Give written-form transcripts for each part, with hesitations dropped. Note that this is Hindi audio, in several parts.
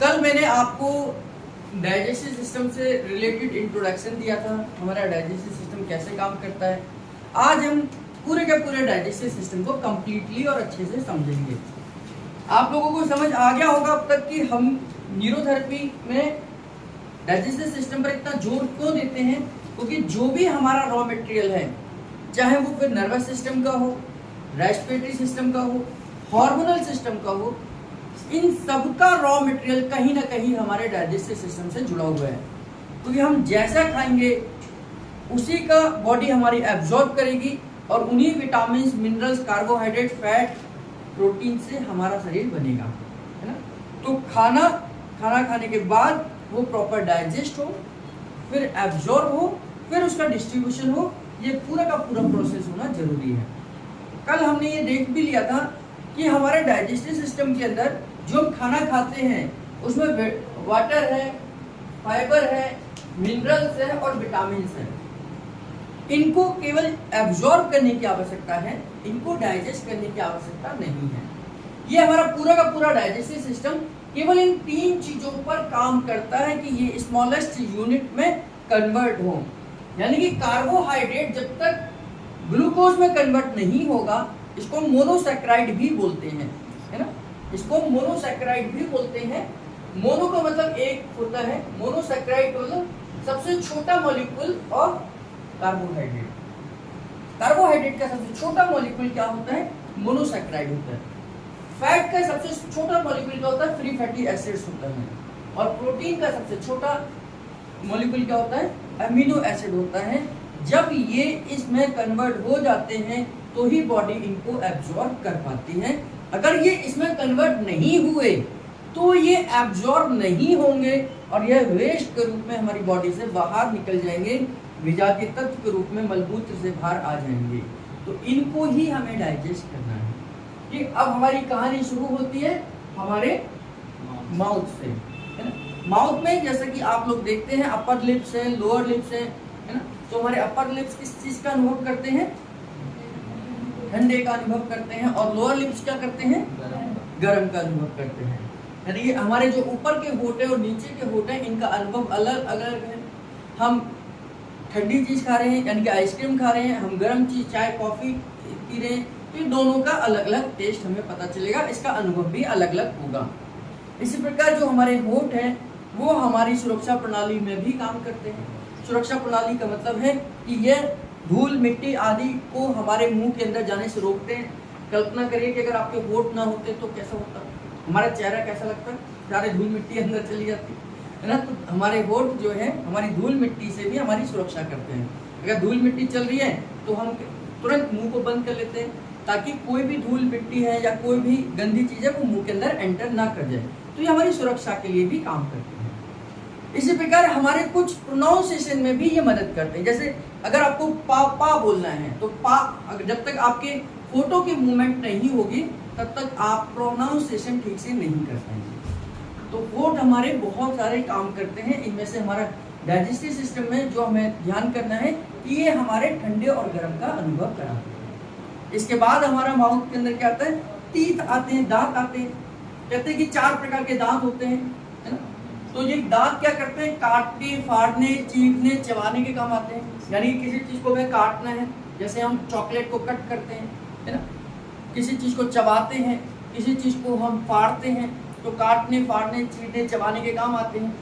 कल मैंने आपको डाइजेस्टिव सिस्टम से रिलेटेड इंट्रोडक्शन दिया था, हमारा डाइजेस्टिव सिस्टम कैसे काम करता है। आज हम पूरे के पूरे डाइजेस्टिव सिस्टम को कंप्लीटली और अच्छे से समझेंगे। आप लोगों को समझ आ गया होगा अब तक कि हम न्यूरोथेरेपी में डाइजेस्टिव सिस्टम पर इतना जोर क्यों देते हैं, क्योंकि जो भी हमारा रॉ मटेरियल है, चाहे वो फिर नर्वस सिस्टम का हो, रेस्पिरेटरी सिस्टम का हो, हार्मोनल सिस्टम का हो, इन सब का रॉ मटेरियल कहीं ना कहीं हमारे डाइजेस्टिव सिस्टम से जुड़ा हुआ है। क्योंकि हम जैसा खाएंगे उसी का बॉडी हमारी एब्जॉर्ब करेगी और उन्हीं vitamin, minerals, carbohydrate, fat, protein से हमारा शरीर बनेगा, है ना। तो खाना खाने के बाद वो प्रॉपर डाइजेस्ट हो, फिर एब्जॉर्ब हो, फिर उसका डिस्ट्रीब्यूशन हो, ये पूरा का पूरा प्रोसेस होना जरूरी है। कल हमने ये देख भी लिया था कि हमारे डाइजेस्टिव सिस्टम के अंदर जो हम खाना खाते हैं उसमें वाटर है, फाइबर है, मिनरल्स है और विटामिन है। इनको केवल एब्जॉर्ब करने की आवश्यकता है, इनको डाइजेस्ट करने की आवश्यकता नहीं है। ये हमारा पूरा का पूरा डाइजेस्टिव सिस्टम केवल इन तीन चीजों पर काम करता है कि ये स्मॉलेस्ट यूनिट में कन्वर्ट हो। यानी कि कार्बोहाइड्रेट जब तक ग्लूकोज में कन्वर्ट नहीं होगा, इसको मोनोसैकेराइड भी बोलते हैं, है ना। इसको मोनोसैकेराइड भी बोलते हैं। मोनो का मतलब एक होता है, मोनोसैकेराइड मतलब सबसे छोटा मॉलिक्यूल और कार्बोहाइड्रेट। कार्बोहाइड्रेट का सबसे छोटा मॉलिक्यूल क्या होता है? मोनोसैकेराइड होता है। फैट का सबसे छोटा मॉलिक्यूल क्या होता है? फ्री फैटी एसिड्स होता है। और प्रोटीन का सबसे छोटा मॉलिक्यूल क्या होता है? अमीनो एसिड होता है। जब ये इसमें कन्वर्ट हो जाते हैं तो ही बॉडी इनको एब्जॉर्ब कर पाती है। अगर ये इसमें कन्वर्ट नहीं हुए तो ये एब्जॉर्ब नहीं होंगे और यह वेस्ट के रूप में हमारी बॉडी से बाहर निकल जाएंगे, विजातीय तत्व के रूप में मलमूत्र से बाहर आ जाएंगे। तो इनको ही हमें डाइजेस्ट करना है। कि अब हमारी कहानी शुरू होती है हमारे माउथ से, है ना। माउथ में जैसे कि आप लोग देखते हैं अपर लिप्स है, लोअर लिप्स है ना। तो हमारे अपर लिप्स किस चीज का अनुभव करते हैं? ठंडे का अनुभव करते हैं। और लोअर लिप्स क्या करते हैं? गर्म का अनुभव करते हैं। यानी कि हमारे जो ऊपर के होंठ है और नीचे के होंठ है, इनका अनुभव अलग अलग है। हम ठंडी चीज खा रहे हैं यानी कि आइसक्रीम खा रहे हैं, हम गर्म चीज चाय कॉफी पी रहे हैं, तो इन दोनों का अलग अलग टेस्ट हमें पता चलेगा, इसका अनुभव भी अलग अलग होगा। इसी प्रकार जो हमारे होंठ हैं वो हमारी सुरक्षा प्रणाली में भी काम करते हैं। सुरक्षा प्रणाली का मतलब है कि ये धूल मिट्टी आदि को हमारे मुंह के अंदर जाने से रोकते हैं। कल्पना करिए कि अगर आपके होंठ ना होते तो कैसा होता, हमारा चेहरा कैसा लगता, सारे धूल मिट्टी अंदर चली जाती है ना। तो हमारे होंठ जो है हमारी धूल मिट्टी से भी हमारी सुरक्षा करते हैं। अगर धूल मिट्टी चल रही है तो हम तुरंत मुंह को बंद कर लेते हैं ताकि कोई भी धूल मिट्टी है या कोई भी गंदी चीज है वो मुंह के अंदर एंटर ना कर जाए। तो ये हमारी सुरक्षा के लिए भी काम करते हैं। इसी प्रकार हमारे कुछ प्रोनाउंसिएशन में भी ये मदद करते हैं। जैसे अगर आपको पा बोलना है तो पा, जब तक आपके फोटो की मूवमेंट नहीं होगी तब तक आप प्रोनाउंसिएशन ठीक से नहीं कर पाएंगे। तो होंठ हमारे बहुत सारे काम करते हैं। इनमें से हमारा डाइजेस्टिव सिस्टम में जो हमें ध्यान करना है कि ये हमारे ठंडे और गर्म का अनुभव कराते हैं। इसके बाद हमारा माउथ के अंदर क्या आता है? टीथ आते हैं, दांत आते हैं। कहते हैं कि 4 प्रकार के दांत होते हैं, है ना। तो ये दांत क्या करते हैं? काटने, फाड़ने, चीरने, चबाने के काम आते हैं। यानी किसी चीज को हमें काटना है, जैसे हम चॉकलेट को कट करते हैं, है ना। किसी चीज को चबाते हैं, किसी चीज को हम फाड़ते हैं, तो काटने, फाड़ने, चीरने, चबाने के काम आते हैं।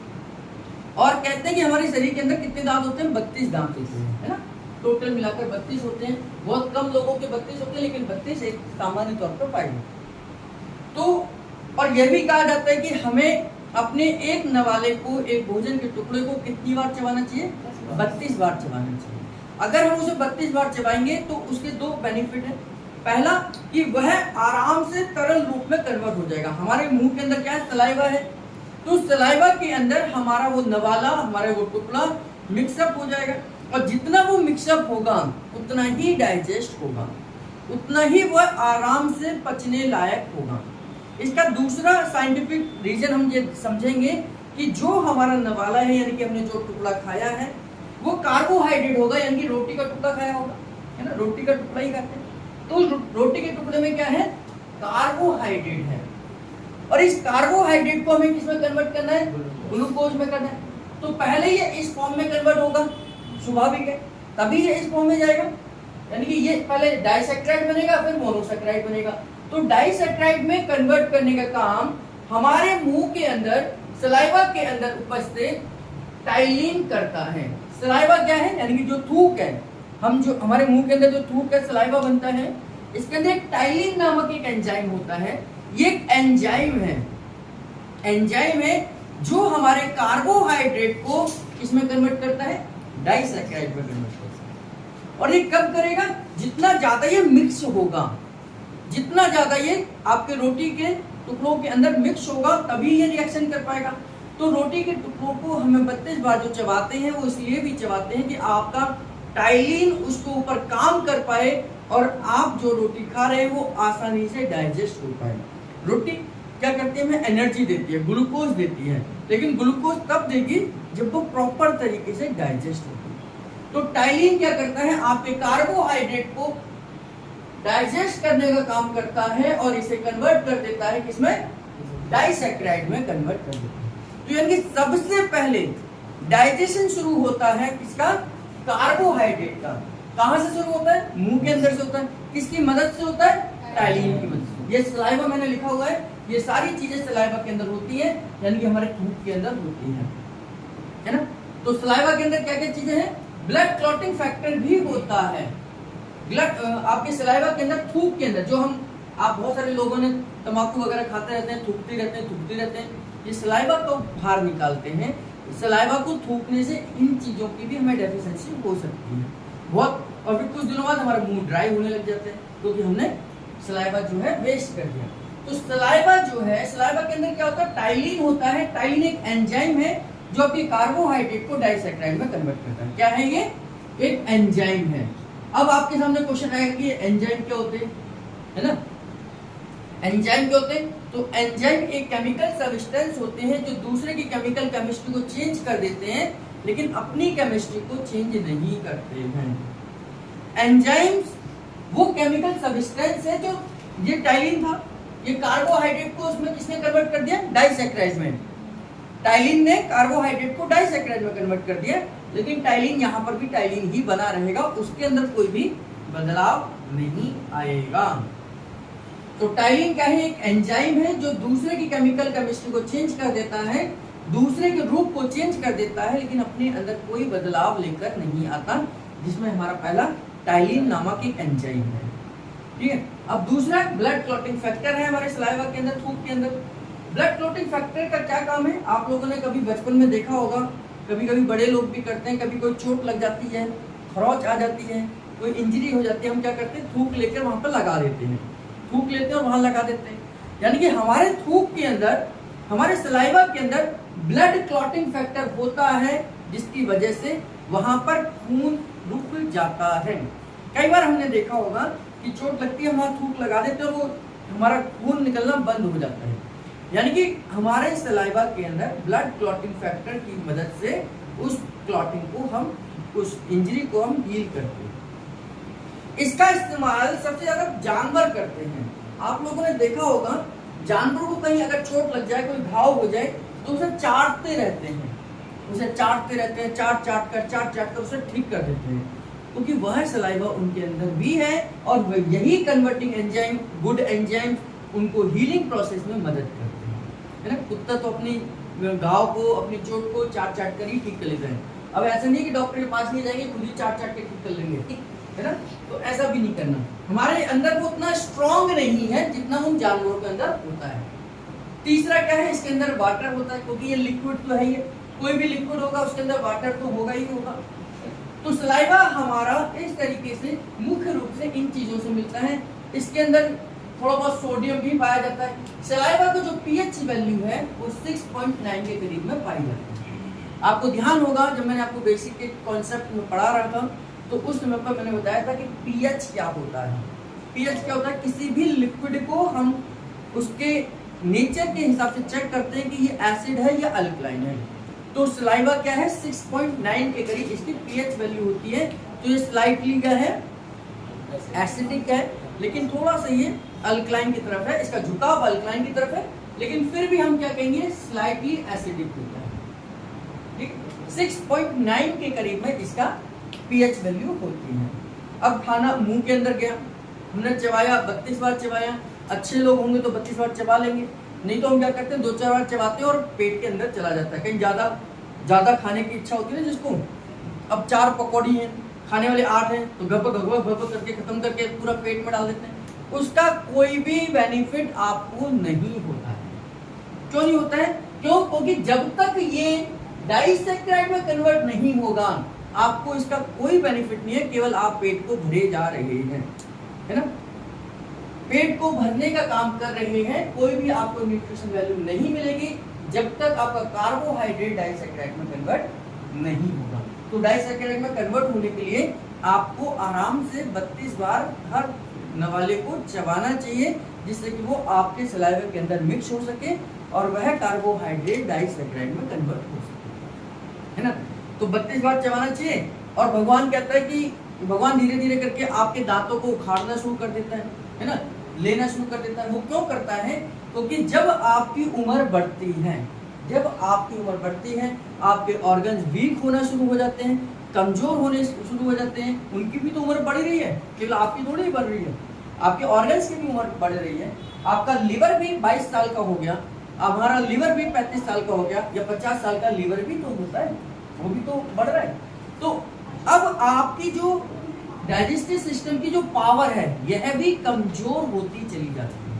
और कहते हैं कि हमारे शरीर के अंदर कितने दांत होते हैं? 32 दांत होते हैं, है ना। टोटल मिलाकर 32 होते हैं। बहुत कम लोगों के 32 होते हैं, लेकिन 32 एक सामान्य तौर पर पाए जाते। तो और यह भी कहा जाता है कि हमें अपने एक नवाले को, एक भोजन के टुकड़े को कितनी बार चबाना चाहिए? 32 बार चबाना चाहिए। अगर हम उसे 32 बार चबाएंगे तो उसके 2 बेनिफिट है। पहला कि वह आराम से तरल रूप में कन्वर्ट हो जाएगा। हमारे मुंह के अंदर क्या है? सलाइवा है। तो सलाइवा के अंदर हमारा वो नवाला, हमारा वो टुकड़ा मिक्सअप हो जाएगा और जितना वो मिक्सअप होगा उतना ही डाइजेस्ट होगा, उतना ही वह आराम से पचने लायक होगा। इसका दूसरा साइंटिफिक रीजन हम ये समझेंगे कि जो हमारा नवाला है यानी कि हमने जो टुकड़ा खाया है वो कार्बोहाइड्रेट होगा, यानी कि रोटी का टुकड़ा खाया होगा, है ना। रोटी का टुकड़ा ही खाते हैं तो रोटी के टुकड़े में क्या है? कार्बोहाइड्रेट है। और इस कार्बोहाइड्रेट को हमें किसमें कन्वर्ट करना है, ग्लूकोज में करना है। तो पहले ये इस फॉर्म में कन्वर्ट होगा, स्वाभाविक है, तभी ये इस फॉर्म में जाएगा, यानी कि ये पहले डाइसैक्राइड बनेगा फिर मोनोसैक्राइड बनेगा। तो डाइसैक्राइड में कन्वर्ट करने का काम हमारे मुंह के अंदर, सलाइवा के अंदर उपस्थित टाइलिन करता है। सलाइवा क्या है, यानी कि जो थूक है, हम जो हमारे मुंह के अंदर जो थूक है, सलाइवा बनता है, इसके अंदर एक टाइलिन नामक एक एंजाइम होता है। ये एक एंजाइम है जो हमारे कार्बोहाइड्रेट को इसमें कन्वर्ट करता है, डाइसैक्राइड में कन्वर्ट करता है। और ये कब करेगा, जितना ज्यादा ये मिक्स होगा, जितना ज्यादा ये आपके रोटी के टुकड़ों के अंदर मिक्स होगा तभी ये रिएक्शन कर पाएगा। तो रोटी के टुकड़ों को हमें 32 बार जो चबाते हैं वो इसलिए भी चबाते हैं कि आपका टाइलिन उसके ऊपर काम कर पाए और आप जो रोटी खा रहे हैं वो आसानी से डाइजेस्ट हो पाए। रोटी क्या करती है, हमें एनर्जी देती है, ग्लूकोज देती है, लेकिन ग्लूकोज तब देगी जब वो प्रॉपर तरीके से डाइजेस्ट होगी। तो टाइलिन क्या करता है, आपके कार्बोहाइड्रेट को डाइजेस्ट करने का काम करता है और इसे कन्वर्ट कर देता है किसमें, डाइसैक्राइड में कन्वर्ट कर देता है। तो यानी कि सबसे पहले डाइजेशन शुरू होता है किसका, कार्बोहाइड्रेट का। कहां से शुरू होता है, मुंह के अंदर से होता है। किसकी मदद से होता है, टाइलिन की मदद से। ये सलाइवा मैंने लिखा हुआ है, ये सारी चीजें सलाइवा के अंदर होती है, यानी कि हमारे थूक के अंदर होती है ना। तो सलाइवा के अंदर क्या क्या चीजें हैं, ब्लड क्लॉटिंग फैक्टर भी होता है। ब्लड आपके सलाइवा के अंदर, थूक के अंदर, जो हम आप बहुत सारे लोगों ने तंबाकू वगैरह खाते रहते हैं, थूकते रहते हैं, ये सलाइवा को बाहर निकालते हैं। सलाइवा को थूकने से इन चीजों की भी हमें डेफिशिएंसी हो सकती है बहुत, और फिर कुछ दिनों बाद हमारा मुंह ड्राई होने लग जाते हैं क्योंकि हमने सलाइवा जो है वेस्ट कर दिया। तो सलाइवा जो है, सलाइवा के अंदर क्या होता है, टाइलिन होता है। टाइलिन एक एंजाइम है जो आपके कार्बोहाइड्रेट को डाइसैक्राइड में कन्वर्ट करता है। क्या है ये, एक एंजाइम है। अब आपके सामने क्वेश्चन आएगा कि एंजाइम क्या होते हैं, है ना, एंजाइम क्या होते हैं। तो एंजाइम एक केमिकल सब्सटेंस होते हैं जो दूसरे की केमिकल केमिस्ट्री को चेंज कर देते हैं, लेकिन अपनी केमिस्ट्री को चेंज नहीं करते हैं। एंजाइम्स वो केमिकल सब्सटेंस है जो, ये टाइलिन था, ये कार्बोहाइड्रेट को उसमें किसने कन्वर्ट कर दिया, डाइसैक्राइड में। टाइलिन ने कार्बोहाइड्रेट को डाइसैक्राइड में कन्वर्ट कर दिया, लेकिन टाइलिन यहाँ पर भी टाइलिन ही बना रहेगा, उसके अंदर कोई भी बदलाव नहीं आएगा। तो टाइलिन क्या है, एक एंजाइम है जो दूसरे की केमिकल केमिस्ट्री को चेंज कर देता है, दूसरे के रूप को चेंज कर देता है, लेकिन अपने अंदर कोई बदलाव लेकर नहीं आता, जिसमें हमारा पहला टाइलिन नामक एक एंजाइम है। ठीक है, अब दूसरा ब्लड क्लॉटिंग फैक्टर है हमारे सलाइवा के अंदर, थूक के अंदर। ब्लड क्लॉटिंग फैक्टर का क्या काम है, आप लोगों ने कभी बचपन में देखा होगा, कभी कभी बड़े लोग भी करते हैं, कभी कोई चोट लग जाती है, खरोच आ जाती है, कोई इंजरी हो जाती है, हम क्या करते हैं, थूक लेकर वहां पर लगा देते हैं, थूक लेते हैं और वहां लगा देते हैं। यानी कि हमारे थूक के अंदर, हमारे सलाइवा के अंदर ब्लड क्लॉटिंग फैक्टर होता है, जिसकी वजह से वहां पर खून रुक जाता है। कई बार हमने देखा होगा कि चोट लगती है, वहां थूक लगा देते हैं और वो हमारा खून निकलना बंद हो जाता है। यानी कि हमारे सलाइवा के अंदर ब्लड क्लॉटिंग फैक्टर की मदद से उस क्लॉटिंग को हम, उस इंजरी को हम हील करते हैं। इसका इस्तेमाल सबसे ज्यादा जानवर करते हैं। आप लोगों ने देखा होगा, जानवर को कहीं अगर चोट लग जाए, कोई घाव हो जाए, तो उसे चाटते रहते हैं, चाट कर उसे ठीक कर देते हैं, क्योंकि वह सलाइवा उनके अंदर भी है और यही कन्वर्टिंग एंजाइम, गुड एंजाइम उनको हीलिंग प्रोसेस में मदद करते हैं, है ना। कुत्ता तो अपनी घाव को, अपनी चोट को चाट कर ही ठीक कर लेते हैं। अब ऐसा नहीं कि डॉक्टर के पास नहीं जाएंगे, खुद ही चाट के ठीक कर लेंगे, है ना। तो ऐसा भी नहीं करना। हमारे अंदर वो उतना स्ट्रॉन्ग नहीं है जितना उन जानवरों के अंदर होता है। तीसरा क्या है, इसके अंदर वाटर होता है, क्योंकि ये लिक्विड तो है, ये कोई भी लिक्विड होगा उसके अंदर वाटर तो होगा ही होगा। तो सलाइवा हमारा इस तरीके से मुख्य रूप से इन चीजों से मिलता है। इसके अंदर थोड़ा बहुत सोडियम भी पाया जाता है। सलाइवा का जो पीएच वैल्यू है वो 6.9 के करीब में पाई जाती है। आपको ध्यान होगा, जब मैंने आपको बेसिक के कॉन्सेप्ट में पढ़ा रहा था तो उस समय पर मैंने बताया था कि पीएच क्या होता है। पीएच क्या होता है, किसी भी लिक्विड को हम उसके नेचर के हिसाब से चेक करते हैं कि ये एसिड है या अल्कलाइन है। तो सलाइवा क्या है, 6.9 के करीब इसकी पीएच वैल्यू होती है। तो ये स्लाइटली क्या है, एसिडिक है, लेकिन थोड़ा सा ये अल्कलाइन की तरफ है, इसका झुकाव अल्कलाइन की तरफ है, लेकिन फिर भी हम क्या कहेंगे, स्लाइटली एसिडिक होता है। ठीक, 6.9 के करीब में इसका पीएच वैल्यू होती है। अब खाना मुंह के अंदर गया, हमने चबाया, 32 बार चबाया। अच्छे लोग होंगे तो 32 बार चबा लेंगे, नहीं तो हम क्या करते हैं 2-4 बार चबाते हैं और पेट के अंदर चला जाता है। कहीं ज्यादा खाने की इच्छा होती है ना जिसको, अब 4 पकौड़ी हैं, खाने वाले 8 हैं, तो घप करके खत्म करके पूरा पेट में डाल देते हैं। उसका कोई भी बेनिफिट आपको नहीं होता है। क्यों नहीं होता है? क्यों? क्योंकि जब तक ये डाइसैकेराइड में कन्वर्ट नहीं होगा आपको इसका कोई बेनिफिट नहीं है, केवल आप पेट को भरे जा रहे हैं, है ना, पेट को भरने का काम कर रहे हैं। कोई भी आपको न्यूट्रिशन वैल्यू नहीं मिलेगी जब तक आपका कार्बोहाइड्रेट डाइसैकेराइड में कन्वर्ट नहीं होगा। तो डाइसैकेराइड में कन्वर्ट होने के लिए आपको आराम से 32 बार हर नवाले को चबाना चाहिए, जिससे कि वो आपके सलाइवा के अंदर मिक्स हो सके और वह कार्बोहाइड्रेट डाइसैकेराइड में कन्वर्ट हो सके, है ना। तो 32 बार चबाना चाहिए। और भगवान कहता है कि भगवान धीरे धीरे करके आपके दांतों को उखाड़ना शुरू कर देता है ना, लेना शुरू कर देता है। वो क्यों करता है? क्योंकि जब आपकी उम्र बढ़ती है, आपके ऑर्गन्स वीक होना शुरू हो जाते हैं, कमजोर होने शुरू हो जाते हैं। उनकी भी तो उम्र बढ़ रही है, केवल आपकी थोड़ी ही बढ़ रही है, आपके ऑर्गन्स की भी उम्र बढ़ रही है। आपका लिवर भी 22 साल का हो गया, हमारा लिवर भी 35 साल का हो गया, या 50 साल का लिवर भी तो होता है, वो भी तो बढ़ रहा है। तो अब आपकी जो डाइजेस्टिव सिस्टम की जो पावर है यह भी कमजोर होती चली जाती है,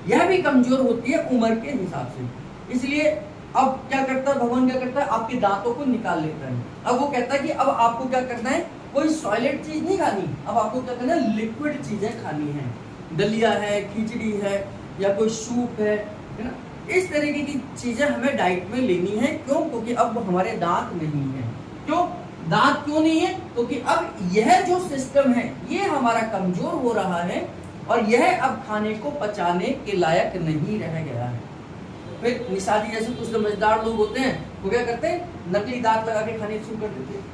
यह भी कमजोर होती है उम्र के हिसाब से। इसलिए अब क्या करता है भगवान, क्या करता है, आपके दांतों को निकाल लेता है। अब वो कहता है कि अब आपको क्या करना है, कोई सॉलिड चीज नहीं खानी, अब आपको क्या करना है, लिक्विड चीजें खानी है। दलिया है, खिचड़ी है, या कोई सूप है ना, इस तरीके की चीजें हमें डाइट में लेनी है। क्यों? क्योंकि अब हमारे दांत नहीं है। क्यों दांत क्यों नहीं है? क्योंकि अब यह जो सिस्टम है ये हमारा कमजोर हो रहा है और यह अब खाने को पचाने के लायक नहीं रह गया है। फिर निशादी जैसे कुछ समझदार लोग होते हैं, वो क्या करते हैं, नकली दांत लगा के खाने शुरू कर देते हैं,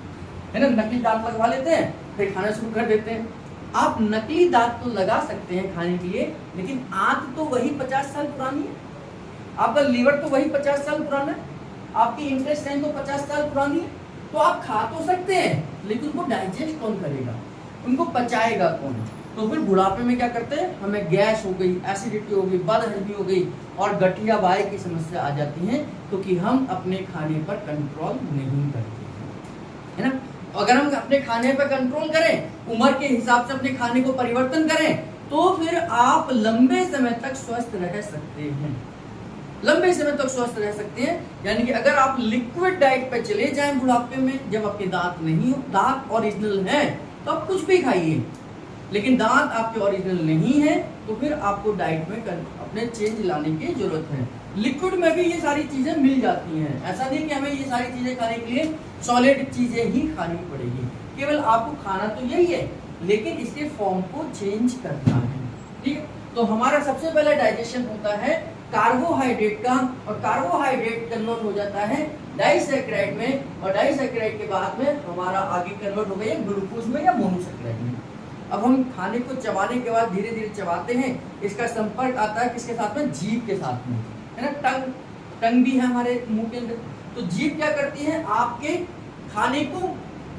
है ना, नकली दांत लगवा लेते हैं, फिर खाना शुरू कर देते हैं। आप नकली दांत तो लगा सकते हैं खाने के लिए, लेकिन आंत तो वही 50 साल पुरानी है, आपका लीवर तो वही 50 साल पुराना है, आपकी इंटेस्टाइन तो 50 साल पुरानी है। तो आप खा तो सकते हैं, लेकिन उनको डाइजेस्ट कौन करेगा, उनको पचाएगा कौन? तो फिर बुढ़ापे में क्या करते हैं, हमें गैस हो गई, एसिडिटी हो गई, बदहजमी हो गई और गठिया बाई की समस्या आ जाती है, क्योंकि हम अपने खाने पर कंट्रोल नहीं करते, है ना। अगर हम अपने खाने पर कंट्रोल करें, उम्र के हिसाब से अपने खाने को परिवर्तन करें, तो फिर आप लंबे समय तक स्वस्थ रह सकते हैं, लंबे समय तक स्वस्थ रह सकते हैं। यानी कि अगर आप लिक्विड डाइट पे चले जाएं बुढ़ापे में, जब आपके दांत नहीं हो, दांत ओरिजिनल हैं तो आप कुछ भी खाइए, लेकिन दांत आपके ओरिजिनल नहीं है तो फिर आपको डाइट में अपने चेंज लाने की जरूरत है। लिक्विड में भी ये सारी चीजें मिल जाती हैं, ऐसा नहीं कि हमें ये सारी चीजें खाने के लिए सॉलिड चीजें ही खानी पड़ेगी, केवल आपको खाना तो यही है, लेकिन इसके फॉर्म को चेंज करना है। ठीक है, तो हमारा सबसे पहला डाइजेशन होता है कार्बोहाइड्रेट का, और कार्बोहाइड्रेट कन्वर्ट हो जाता है डाइसैकेराइड में, और डाइसैकेराइड के बाद में हमारा आगे कन्वर्ट हो गया ग्लूकोज में या मोनोसैकेराइड में। अब हम खाने को चबाने के बाद धीरे धीरे चबाते हैं, इसका संपर्क आता है किसके साथ में, जीभ के साथ में, है ना। टंग भी है हमारे मुंह के अंदर, तो जीभ क्या करती है, आपके खाने को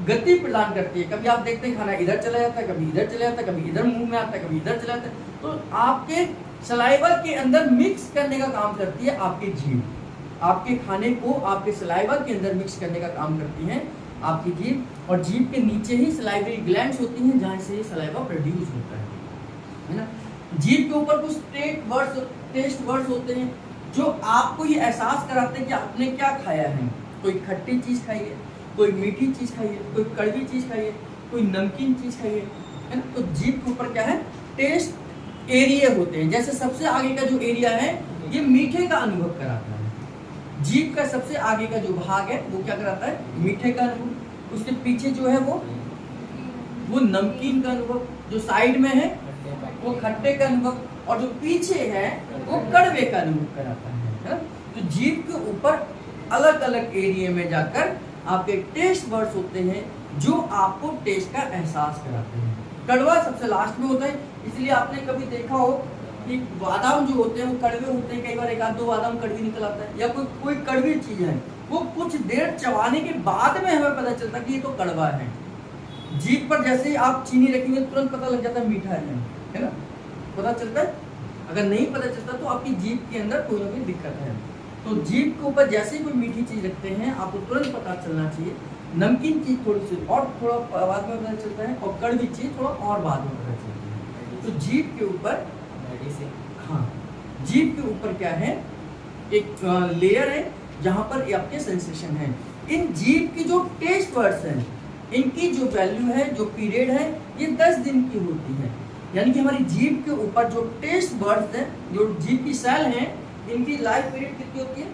गति प्रदान करती है। कभी आप देखते हैं खाना इधर चला जाता है, कभी इधर चला जाता है, कभी इधर मुंह में आता है, कभी इधर चला जाता है, तो आपके सलाइवा के अंदर मिक्स करने का काम करती है आपकी जीभ, आपके खाने को आपके सलाइवा के अंदर मिक्स करने का काम करती है आपकी जीभ। और जीभ के नीचे ही सलाइवरी ग्लैंड्स होती हैं जहाँ से ये सलाइवा प्रोड्यूस होता है ना। जीभ के ऊपर कुछ टेस्ट वर्ड्स होते हैं जो आपको ये एहसास कराते हैं कि आपने क्या खाया है। कोई खट्टी चीज खाई है, कोई मीठी चीज खाई है, कोई कड़वी चीज खाई है, कोई नमकीन चीज खाई है ना। तो जीभ के ऊपर क्या है, टेस्ट एरिया होते हैं। जैसे सबसे आगे का जो एरिया है ये मीठे का अनुभव कराता है, जीभ का सबसे आगे का जो भाग है वो क्या कराता है, मीठे का अनुभव। उसके पीछे जो है वो नमकीन का अनुभव, जो साइड में है वो खट्टे का अनुभव, और जो पीछे है वो कड़वे का अनुभव कराता है। तो जीभ के ऊपर अलग अलग एरिया में जाकर आपके टेस्ट बर्ड्स होते हैं जो आपको टेस्ट का एहसास कराते हैं। कड़वा सबसे लास्ट में होता है, इसलिए आपने कभी देखा हो कि बादाम जो होते हैं वो कड़वे होते हैं, कई बार एक आध दो बादाम कड़वी निकल आता है, या कोई कड़वी चीज है वो कुछ देर चबाने के बाद में हमें पता चलता है कि ये तो कड़वा है। जीभ पर जैसे ही आप चीनी रखेंगे तुरंत पता लग जाता है मीठा है ना, पता चलता है। अगर नहीं पता चलता तो आपकी जीभ के अंदर कोई ना कोई दिक्कत है। तो जीभ के ऊपर जैसे ही कोई मीठी चीज रखते हैं आपको तुरंत पता चलना चाहिए। नमकीन चीज थोड़ी सी और थोड़ा बाद में पता चलता है, और कड़वी चीज थोड़ा और बाद में पता चलती है। तो जीभ के ऊपर हाँ, जीभ के ऊपर क्या है, एक लेयर है जहां पर ये आपके सेंसेशन है। इन जीभ की जो टेस्ट बर्ड्स हैं, इनकी जो वैल्यू है, जो पीरियड है, ये 10 दिन की होती है। यानी कि हमारी जीभ के ऊपर जो टेस्ट बर्ड्स हैं, जो जीभ की सेल हैं, इनकी लाइफ पीरियड कितनी होती है,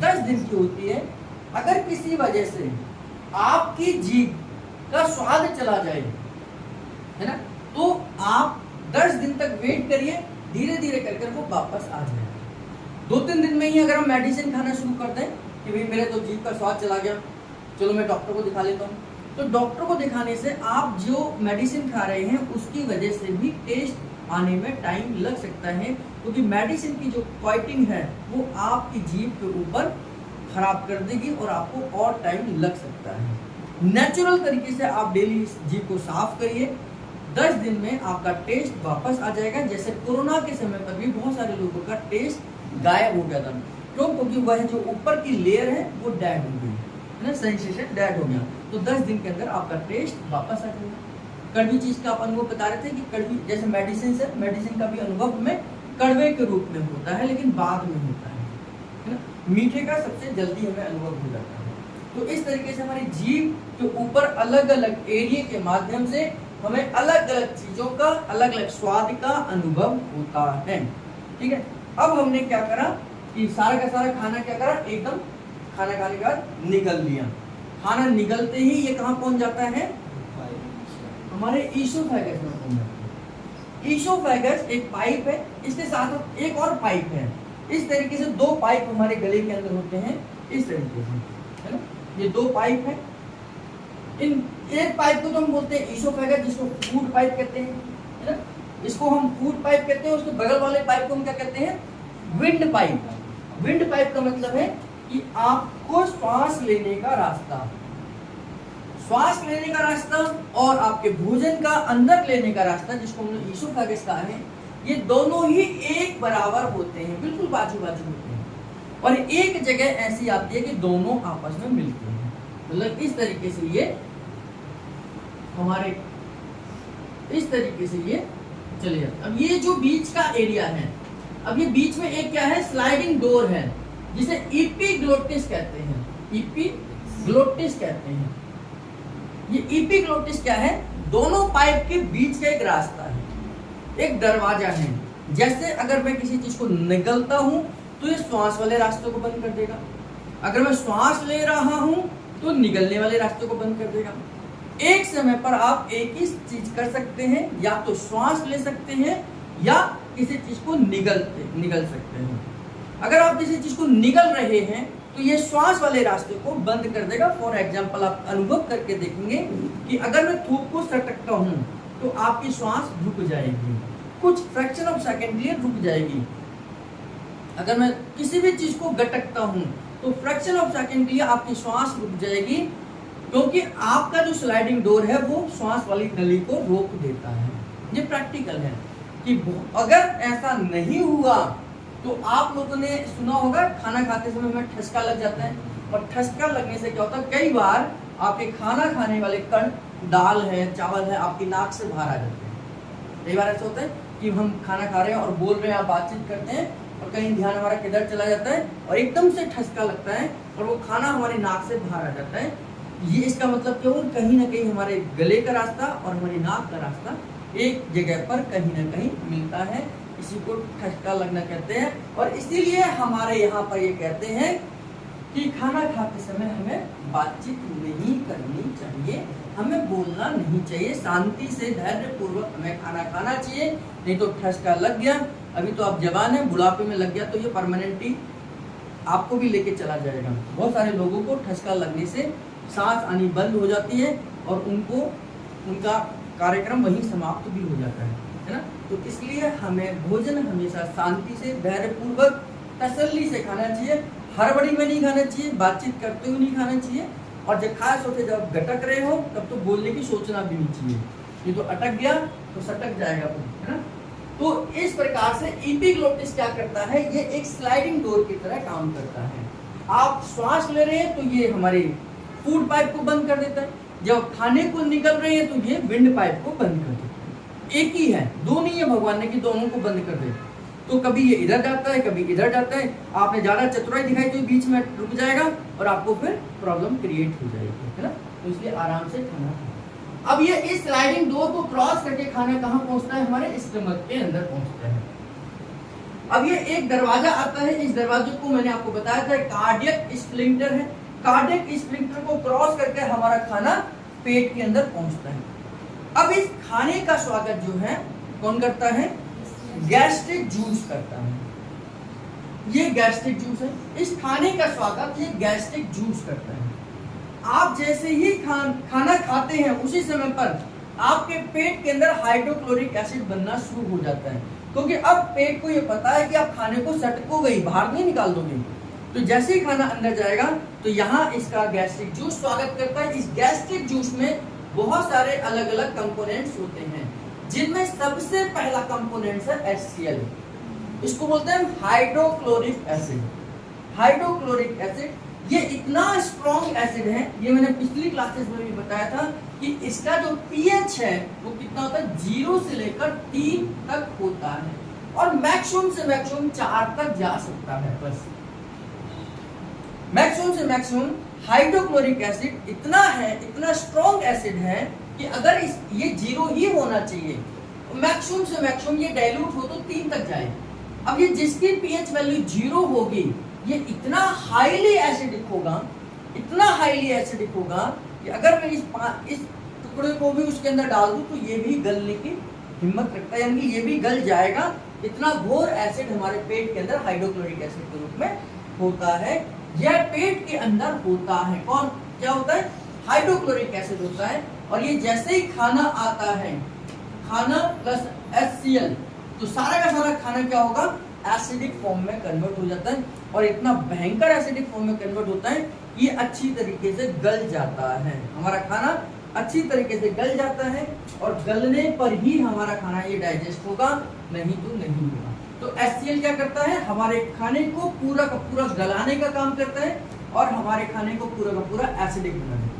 10 दिन की होती है। अगर किसी वजह से आपकी जीभ का स्वाद चला जाए, है ना, तो आप 10 दिन तक वेट करिए, धीरे धीरे करके वो वापस आ जाए। 2-3 दिन में ही अगर हम मेडिसिन खाना शुरू कर दें कि भाई मेरे तो जीभ का स्वाद चला गया, चलो मैं डॉक्टर को दिखा लेता हूँ, तो डॉक्टर को दिखाने से आप जो मेडिसिन खा रहे हैं उसकी वजह से भी टेस्ट आने में टाइम लग सकता है, क्योंकि मेडिसिन की जो कोटिंग है वो आपकी जीभ के ऊपर खराब कर देगी और आपको और टाइम लग सकता है। नेचुरल तरीके से आप डेली जीभ को साफ करिए, 10 दिन में आपका टेस्ट वापस आ जाएगा। जैसे कोरोना के समय पर भी बहुत सारे लोगों का टेस्ट गायब हो गया था, क्यों? क्योंकि वह जो ऊपर की लेयर है वो डेड हो गई है ना, सेंसेशन डेड हो गया। तो 10 दिन के अंदर आपका टेस्ट वापस आ जाएगा। कड़वी चीज का आप अनुभव बता रहे थे कि कड़वी जैसे मेडिसिन से, मेडिसिन का भी अनुभव हमें कड़वे के रूप में होता है, लेकिन बाद में होता है ना। मीठे का सबसे जल्दी हमें अनुभव हो जाता है। तो इस तरीके से हमारी जीभ के ऊपर अलग अलग एरिया के माध्यम से हमें अलग अलग चीजों का, अलग अलग स्वाद का अनुभव होता है। ठीक है, अब हमने क्या करा कि सारा का सारा खाना क्या करा, एकदम खाना खाने के बाद निगल लिया। खाना निगलते ही ये कहाँ पहुंच जाता है, हमारे ईसोफेगस में पहुंच जाता है। ईसोफेगस एक पाइप है, इसके साथ एक और पाइप है। इस तरीके से 2 पाइप हमारे गले के अंदर होते हैं, इस तरीके से, है ना। ये 2 पाइप है। इन एक पाइप को तो हम बोलते हैं ईसोफेगस, जिसको फूड पाइप कहते हैं, है ना। इसको हम फूड पाइप कहते हैं। उसके बगल वाले पाइप को हम क्या कहते हैं, विंड पाइप। विंड पाइप का मतलब है कि आपको श्वास लेने का रास्ता, श्वास लेने का रास्ता और आपके भोजन का अंदर लेने का रास्ता, जिसको हमने ईसोफेगस कहा है, ये दोनों ही एक बराबर होते हैं, बिल्कुल बाजू बाजू होते हैं। और एक जगह ऐसी आती है कि दोनों आपस में मिलते हैं। मतलब इस तरीके से ये हमारे इस तरीके से ये चले जाते। अब ये जो बीच का एरिया है, अब ये बीच में एक क्या है, स्लाइडिंग डोर है, जिसे एपिग्लोटिस कहते हैं। एपिग्लोटिस कहते हैं। ये एपिग्लोटिस क्या है, दोनों पाइप के बीच का एक रास्ता है, एक दरवाजा है। जैसे अगर मैं किसी चीज को निगलता हूं तो ये श्वास वाले रास्ते को बंद कर देगा, अगर मैं श्वास ले रहा हूं तो निगलने वाले रास्ते को बंद कर देगा। एक समय पर आप एक ही चीज कर सकते हैं, या तो श्वास ले सकते हैं या किसी चीज को निगल सकते हैं। अगर आप किसी चीज को निगल रहे हैं तो ये श्वास वाले रास्ते को बंद कर देगा। फॉर एग्जाम्पल आप अनुभव करके देखेंगे कि अगर मैं थूक को सटकता हूं तो आपकी श्वास रुक जाएगी, कुछ फ्रैक्शन ऑफ सेकंड के लिए रुक जाएगी। अगर मैं किसी भी चीज को गटकता हूं तो फ्रैक्शन ऑफ सेकंड के लिए आपकी श्वास रुक जाएगी, क्योंकि आपका जो स्लाइडिंग डोर है वो श्वास वाली नली को रोक देता है। ये प्रैक्टिकल है कि अगर ऐसा नहीं हुआ तो आप लोगों ने सुना होगा खाना खाते समय हमें ठसका लग जाता है, और ठसका लगने से क्या होता है, कई बार आपके खाना खाने वाले कण, दाल है, चावल है, आपकी नाक से बाहर आ जाते हैं। कई बार ऐसा होता है कि हम खाना खा रहे हैं और बोल रहे हैं, आप बातचीत करते हैं और कहीं ध्यान हमारा किधर चला जाता है और एकदम से ठसका लगता है और वो खाना हमारी नाक से बाहर आ जाता है। ये इसका मतलब क्या हुआ, कहीं ना कहीं हमारे गले का रास्ता और हमारी नाक का रास्ता एक जगह पर कहीं ना कहीं मिलता है। इसी को ठसका लगना कहते हैं। और इसीलिए हमारे यहाँ पर ये कहते हैं कि खाना खाते समय हमें बातचीत नहीं करनी चाहिए, हमें बोलना नहीं चाहिए, शांति से धैर्य पूर्वक हमें खाना खाना चाहिए। नहीं तो ठसका लग गया, अभी तो आप जवान हैं, बुढ़ापे में लग गया तो ये परमानेंटली आपको भी लेके चला जाएगा। बहुत सारे लोगों को ठसका लगने से सांस आनी बंद हो जाती है और उनका कार्यक्रम वहीं समाप्त भी हो जाता है ना। तो इसलिए हमें भोजन हमेशा शांति से, धैर्यपूर्वक, तसल्ली से खाना चाहिए। हड़बड़ी में नहीं खाना चाहिए, बातचीत करते हुए नहीं खाना चाहिए। और जब खास होते जब गटक रहे हो तब तो बोलने की सोचना भी नहीं चाहिए। ये तो अटक गया तो सटक जाएगा, है ना। तो इस प्रकार से एपिग्लोटिस क्या करता है, ये एक स्लाइडिंग डोर की तरह काम करता है। आप श्वास ले रहे हैं तो ये हमारे फूड पाइप को बंद कर देता है, जब खाने को निकल रहे हैं तो ये विंड पाइप को बंद कर देता है। एक ही है, दो नहीं है भगवान ने कि दोनों को बंद कर दे। तो कभी ये इधर जाता है, कभी इधर जाता है। आपने ज्यादा चतुराई दिखाई तो बीच में रुक जाएगा और आपको फिर प्रॉब्लम क्रिएट हो जाएगी, है ना। तो इसलिए आराम से खाना खाओ। अब ये इस स्लाइडिंग डोर को क्रॉस करके खाना कहाँ पहुंचता है, हमारे स्टमक के अंदर पहुंचता है। अब ये एक दरवाजा आता है, इस दरवाजे को मैंने आपको बताया था कार्डियक स्फिंक्टर है। कार्डियक स्फिंक्टर को क्रॉस करके हमारा खाना पेट के अंदर पहुंचता है। अब इस खाने का स्वागत जो है कौन करता है, गैस्ट्रिक जूस करता है। ये गैस्ट्रिक जूस है, इस खाने का स्वागत ये गैस्ट्रिक जूस करता है। आप जैसे ही खाना खाते हैं उसी समय पर आपके पेट के अंदर हाइड्रोक्लोरिक एसिड बनना शुरू हो जाता है, क्योंकि अब पेट को ये पता है कि आप खाने को सटकोगे ही, बाहर नहीं निकाल दोगे। तो जैसे ही खाना अंदर जाएगा तो यहाँ इसका गैस्ट्रिक जूस स्वागत करता है। इस गैस्ट्रिक जूस में बहुत सारे अलग अलग कंपोनेंट्स होते हैं, जिनमें सबसे पहला कंपोनेंट है HCl। इसको बोलते हैं हाइड्रोक्लोरिक एसिड। हाइड्रोक्लोरिक एसिड ये इतना स्ट्रॉन्ग एसिड है, ये मैंने पिछली क्लासेस में भी बताया था कि इसका जो pH है वो कितना होता है, 0 से लेकर 3 तक होता है और मैक्सिमम से मैक्सिमम 4 तक जा सकता है। बस मैक्सिमम से मैक्सिमम हाइड्रोक्लोरिक एसिड इतना है, इतना स्ट्रॉन्ग एसिड है कि अगर ये 0 ही होना चाहिए, मैक्सिमम से मैक्सिमम ये डाइल्यूट हो तो 3 तक जाए। अब ये जिसकी pH वैल्यू 0 होगी ये इतना हाईली एसिडिक होगा, इतना हाईली एसिडिक होगा कि अगर मैं इस टुकड़े को भी उसके अंदर डाल दूं तो ये भी गलने की हिम्मत रखता है, यानी कि ये भी गल जाएगा। इतना घोर एसिड हमारे पेट के अंदर हाइड्रोक्लोरिक एसिड के रूप में होता है। यह पेट के अंदर होता है, कौन क्या होता है, हाइड्रोक्लोरिक एसिड होता है। और ये जैसे ही खाना आता है, खाना प्लस HCl, तो सारा का सारा खाना क्या होगा, एसिडिक फॉर्म में कन्वर्ट हो जाता है। और इतना भयंकर एसिडिक फॉर्म में कन्वर्ट होता है कि ये अच्छी तरीके से गल जाता है। हमारा खाना अच्छी तरीके से गल जाता है और गलने पर ही हमारा खाना ये डाइजेस्ट होगा, नहीं तो नहीं होगा। तो HCl क्या करता है, हमारे खाने को पूरा का पूरा गलाने का काम करता है और हमारे खाने को पूरा का पूरा एसिडिक बना देता है।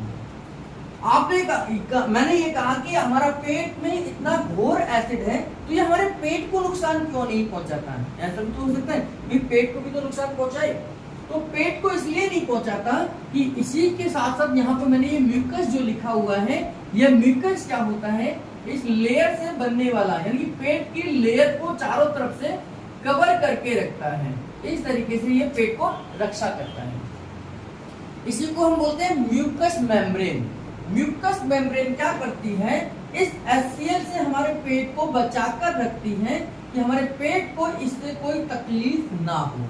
मैंने ये कहा कि हमारा पेट में इतना घोर एसिड है तो ये हमारे पेट को नुकसान क्यों नहीं पहुंचाता है, ऐसा भी तो हो सकता है कि पेट को भी तो नुकसान पहुंचाए। तो पेट को इसलिए नहीं पहुंचाता कि इसी के साथ साथ यहाँ पे मैंने ये म्यूकस जो लिखा हुआ है, ये म्यूकस क्या होता है, इस लेयर से बनने वाला, यानी कि पेट की लेयर को चारों तरफ से कवर करके रखता है। इस तरीके से ये पेट को रक्षा करता है। इसी को हम बोलते हैं म्यूकस मेम्ब्रेन। म्यूकस मेम्ब्रेन क्या करती है, इस HCl से हमारे पेट को बचाकर रखती है कि हमारे पेट को इससे कोई तकलीफ ना हो,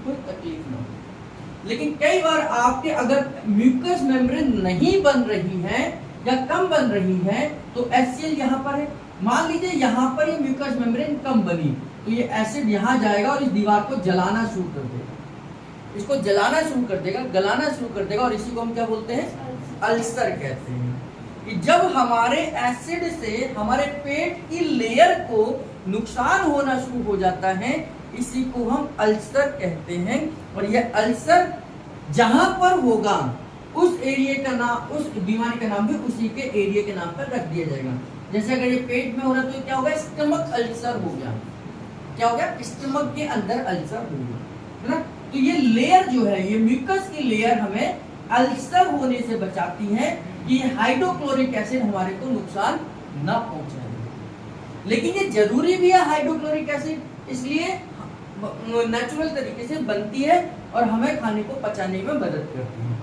कोई तकलीफ ना हो। लेकिन कई बार आपके अगर म्यूकस मेम्ब्रेन नहीं बन रही है या कम बन रही है तो HCl यहाँ पर है, मान लीजिए यहाँ पर ये म्यूकस मेम्ब्रेन कम बनी तो ये एसिड यहाँ जाएगा और इस दीवार को जलाना शुरू कर देगा, इसको जलाना शुरू कर देगा, गलाना शुरू कर देगा। और इसी को हम क्या बोलते हैं, अल्सर कहते हैं। कि जब हमारे एसिड से हमारे पेट की लेयर को नुकसान होना शुरू हो जाता है, इसी को हम अल्सर कहते हैं। और यह अल्सर जहां पर होगा उस एरिया का नाम, उस बीमारी का नाम भी उसी के एरिया के नाम पर रख दिया जाएगा। जैसे अगर ये पेट में हो रहा है तो क्या होगा, स्टमक अल्सर हो गया। क्या हो गया, स्टमक के अंदर अल्सर हो गया, है ना। तो ये लेयर जो है, ये म्यूकस की लेयर हमें अल्सर होने से बचाती है कि हाइड्रोक्लोरिक एसिड हमारे को नुकसान न पहुंचाए। लेकिन ये जरूरी भी है हाइड्रोक्लोरिक एसिड, इसलिए नेचुरल तरीके से बनती है और हमें खाने को पचाने में मदद करती है।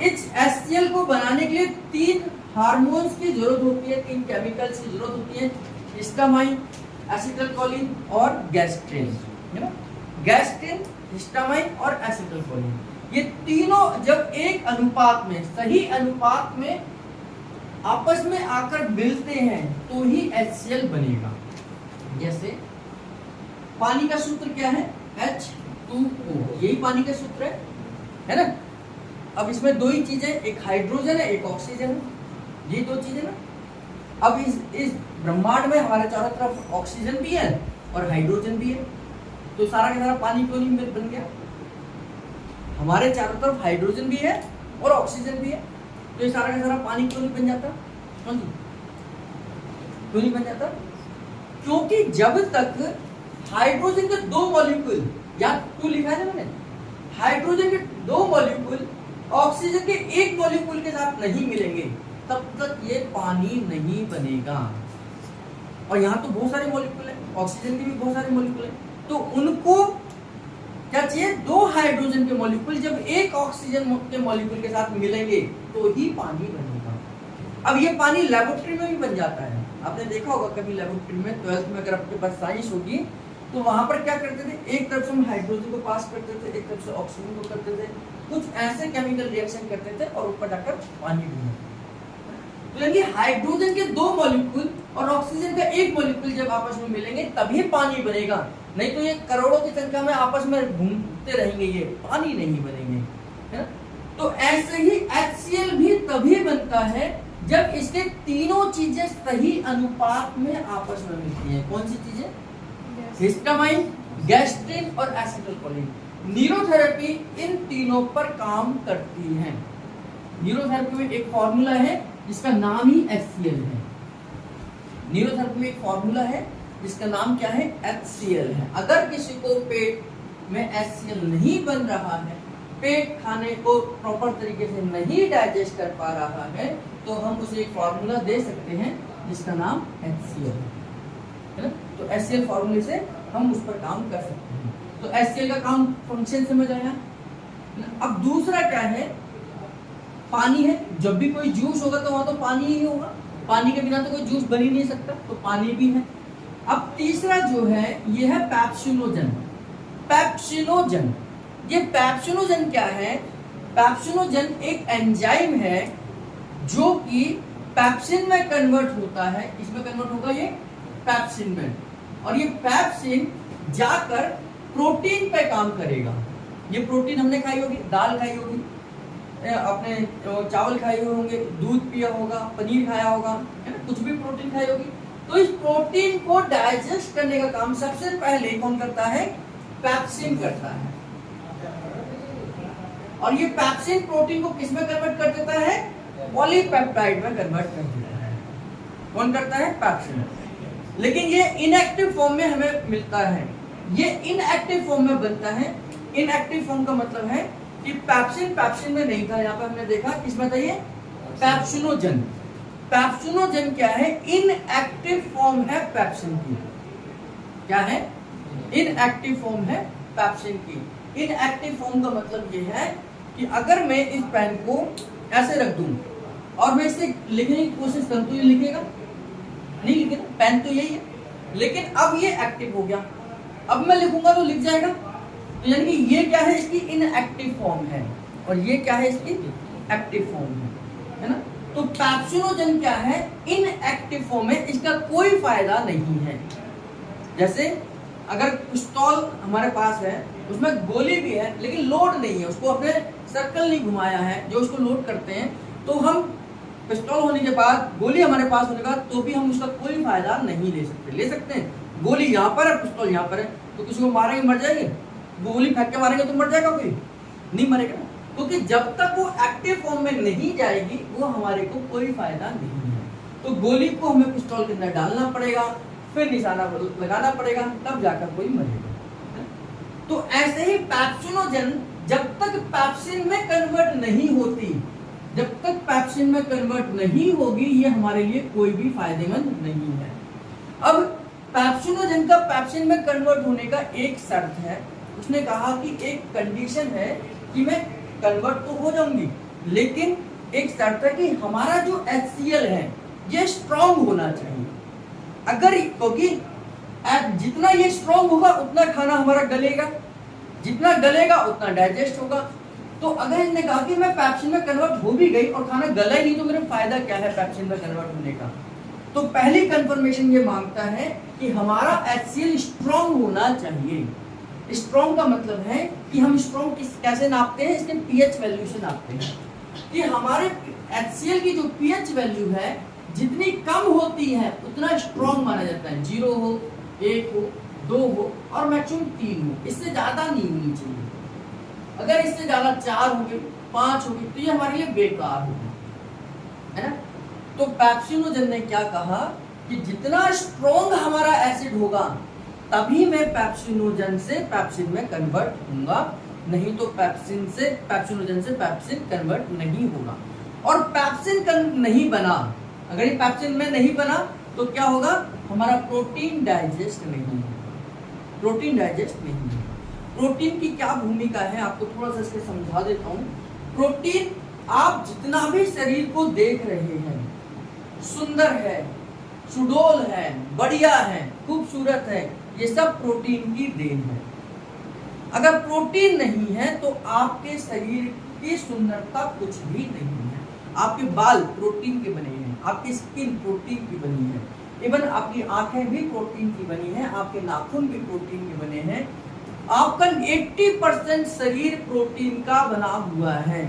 इस HCl को बनाने के लिए 3 हार्मोन्स की जरूरत होती है, 3 केमिकल्स की जरूरत होती है, हिस्टामाइन, एसिटाइलकोलिन और गैस्ट्रिन, है ना। गैस्ट्रिन, हिस्टामाइन और एसिटाइलकोलिन, ये तीनों जब एक अनुपात में, सही अनुपात में आपस में आकर मिलते हैं तो ही HCl बनेगा। जैसे पानी का सूत्र क्या है, H2O, यही पानी का सूत्र है ना। अब इसमें दो ही चीजें, एक हाइड्रोजन है एक ऑक्सीजन है, ये दो चीजें ना। अब इस ब्रह्मांड में हमारे चारों तरफ ऑक्सीजन भी है और हाइड्रोजन भी है, तो सारा का सारा पानी क्यों नहीं बन गया? हमारे चारों तरफ हाइड्रोजन भी है और ऑक्सीजन भी है, तो ये सारा का सारा पानी क्यों नहीं बन जाता? क्यों नहीं बन जाता? क्योंकि जब तक हाइड्रोजन के दो मॉलिक्यूल, या टू लिखा है ना मैंने, हाइड्रोजन के दो मॉलिक्यूल ऑक्सीजन के एक मॉलिक्यूल के साथ नहीं मिलेंगे, तब तक ये पानी नहीं बनेगा। और यहाँ तो बहुत सारे मॉलिक्यूल है, ऑक्सीजन के भी बहुत सारे मॉलिक्यूल है, तो उनको क्या चाहिए? दो हाइड्रोजन के मॉलिक्यूल जब एक ऑक्सीजन के मॉलिक्यूल के साथ मिलेंगे तो ही पानी बनेगा। अब ये पानी लेबोरेटरी में भी बन जाता है, आपने देखा होगा कभी लेबोरेटरी में, 12th में अगर आपके पास साइंस होगी तो वहां पर क्या करते थे, एक तरफ से हम हाइड्रोजन को पास करते थे, एक तरफ से ऑक्सीजन को करते थे, कुछ ऐसे केमिकल रिएक्शन करते थे और ऊपर जाकर पानी बनेगा। तो यानी हाइड्रोजन के दो मॉलिक्यूल और ऑक्सीजन का एक मॉलिक्यूल जब आपस में मिलेंगे तभी पानी बनेगा, नहीं तो ये करोड़ों की संख्या में आपस में घूमते रहेंगे, ये पानी नहीं बनेंगे, है ना। तो ऐसे ही HCl भी तभी बनता है जब इसके तीनों चीजें सही अनुपात में आपस में मिलती हैं। कौन सी चीजें? हिस्टामाइन, गैस्ट्रिन और एसिटाइलकोलिन। न्यूरोथेरेपी इन तीनों पर काम करती है। न्यूरोथेरेपी में एक फॉर्मूला है जिसका नाम ही HCl है। न्यूरोथेरेपी में एक फॉर्मूला है जिसका नाम क्या है? HCl है। अगर किसी को पेट में HCl नहीं बन रहा है, पेट खाने को प्रॉपर तरीके से नहीं डाइजेस्ट कर पा रहा है, तो हम उसे एक फॉर्मूला दे सकते हैं जिसका नाम HCl है ना। तो HCl फॉर्मूले से हम उस पर काम कर सकते हैं। तो HCl का काम फंक्शन समझ आया। अब दूसरा क्या है? पानी है। जब भी कोई जूस होगा तो वहां तो पानी ही होगा, पानी के बिना तो कोई जूस बन ही नहीं सकता, तो पानी भी है। अब तीसरा जो है ये है पेप्सिनोजन। पेप्सिनोजन, ये पेप्सिनोजन क्या है? पेप्सिनोजन एक एंजाइम है जो कि पेप्सिन में कन्वर्ट होता है। इसमें कन्वर्ट होगा ये पेप्सिन में, और ये पेप्सिन जाकर प्रोटीन पे काम करेगा। ये प्रोटीन हमने खाई होगी, दाल खाई होगी, अपने चावल खाए हुए होंगे, दूध पिया होगा, पनीर खाया होगा, है ना, कुछ भी प्रोटीन खाई होगी। तो इस प्रोटीन को डाइजेस्ट करने का काम सबसे पहले कौन करता है? पेप्सिन करता है। और ये पेप्सिन प्रोटीन को किस में कन्वर्ट कर देता है? पॉलीपेप्टाइड में कन्वर्ट कर देता है। कौन करता है? पेप्सिन। लेकिन ये इनएक्टिव फॉर्म में हमें मिलता है, ये इनएक्टिव फॉर्म में बनता है। इनएक्टिव फॉर्म का मतलब है कि पेप्सिन में नहीं था, यहाँ पे हमने देखा किसमें था? ये पेप्सिनोजन। पेप्सिनोजन क्या है? इनएक्टिव फॉर्म है पेप्सिन की। क्या है? इनएक्टिव फॉर्म है पेप्सिन की। इनएक्टिव फॉर्म का मतलब ये है कि अगर मैं इस पेन को ऐसे रख दूं और मैं इसे लिखने की कोशिश करूं तो ये लिखेगा? नहीं लिखेगा, पेन तो यही है। लेकिन अब ये एक्टिव हो गया, अब मैं लिखूंगा तो लिख जाएगा। तो यानी कि ये क्या है? इसकी इनएक्टिव फॉर्म है, और ये क्या है? इसकी एक्टिव फॉर्म है ना। तो पेप्सिनोजन क्या है? इनएक्टिव फॉर्म है, इसका कोई फायदा नहीं है। जैसे अगर पिस्तौल हमारे पास है, उसमें गोली भी है लेकिन लोड नहीं है, उसको अपने सर्कल नहीं घुमाया है जो उसको लोड करते हैं, तो हम पिस्तौल होने के बाद, गोली हमारे पास होने के बाद, तो भी हम उसका कोई फायदा नहीं ले सकते। ले सकते हैं, गोली यहाँ पर है, पिस्तौल यहाँ पर है, तो किसी को मारेंगे मर जाएंगे? गोली फेंक के मारेंगे तो मर जाएगा कोई? नहीं मरेगा, क्योंकि जब तक वो एक्टिव फॉर्म में नहीं जाएगी वो हमारे को कोई फायदा नहीं है। तो गोली को हमें पिस्तौल के अंदर डालना पड़ेगा, फिर निशाना लगाना पड़ेगा, तब जाकर कोई मरेगा। तो ऐसे ही पेप्सिनोजन जब तक पेप्सिन में कन्वर्ट नहीं होती, जब तक पेप्सिन में कन्वर्ट नहीं होगी, ये हमारे लिए कोई भी फायदेमंद नहीं है। अब पेप्सिनोजन का पेप्सिन में कन्वर्ट होने का एक शर्त है, उसने कहा कि एक कंडीशन है कि मैं कन्वर्ट तो हो जाऊंगी, लेकिन एक शर्त है कि हमारा जो HCl है ये स्ट्रॉन्ग होना चाहिए। अगर, क्योंकि जितना ये स्ट्रॉन्ग होगा उतना खाना हमारा गलेगा, जितना गलेगा उतना डाइजेस्ट होगा। तो अगर इसने कहा कि मैं पेप्सिन में कन्वर्ट हो भी गई और खाना गला ही नहीं, तो मेरा फायदा क्या है पेप्सिन में कन्वर्ट होने का? तो पहली कंफर्मेशन ये मांगता है कि हमारा HCl स्ट्रॉन्ग होना चाहिए। स्ट्रॉन्ग का मतलब है कि हम स्ट्रॉन्ग कैसे नापते हैं, इसके pH वैल्यू से नापते हैं कि हमारे HCl की जो pH वैल्यू है जितनी कम होती है उतना स्ट्रॉन्ग माना जाता है। 0 हो, 1 हो, 2 हो और मैक्सिमम 3 हो, इससे ज्यादा नहीं होनी चाहिए। अगर इससे ज्यादा 4 होगी, 5 होगी तो ये हमारे लिए बेकार होगी, है ना। तो पेप्सिनोजन ने क्या कहा कि जितना स्ट्रॉन्ग हमारा एसिड होगा तभी मैं पेप्सिनोजन से पेप्सिन में कन्वर्ट होऊंगा, नहीं तो पेप्सिन से पेप्सिनोजन से पेप्सिन कन्वर्ट नहीं होगा। और पेप्सिन नहीं बना, अगर ये पेप्सिन में नहीं बना तो क्या होगा, हमारा प्रोटीन डाइजेस्ट नहीं होगा। प्रोटीन डाइजेस्ट नहीं होगा। प्रोटीन की क्या भूमिका है आपको थोड़ा सा इसके समझा देता हूँ। प्रोटीन आप जितना भी शरीर को देख रहे हैं, सुंदर है, सुडौल है, बढ़िया है, खूबसूरत है, ये सब प्रोटीन की देन है। अगर प्रोटीन नहीं है तो आपके शरीर की सुंदरता कुछ भी नहीं है। आपके बाल प्रोटीन के बने हैं, आपकी स्किन प्रोटीन की बनी है, इवन आपकी आंखें भी प्रोटीन की बनी है, आपके नाखून भी प्रोटीन के बने हैं। आपका 80% शरीर प्रोटीन का बना हुआ है।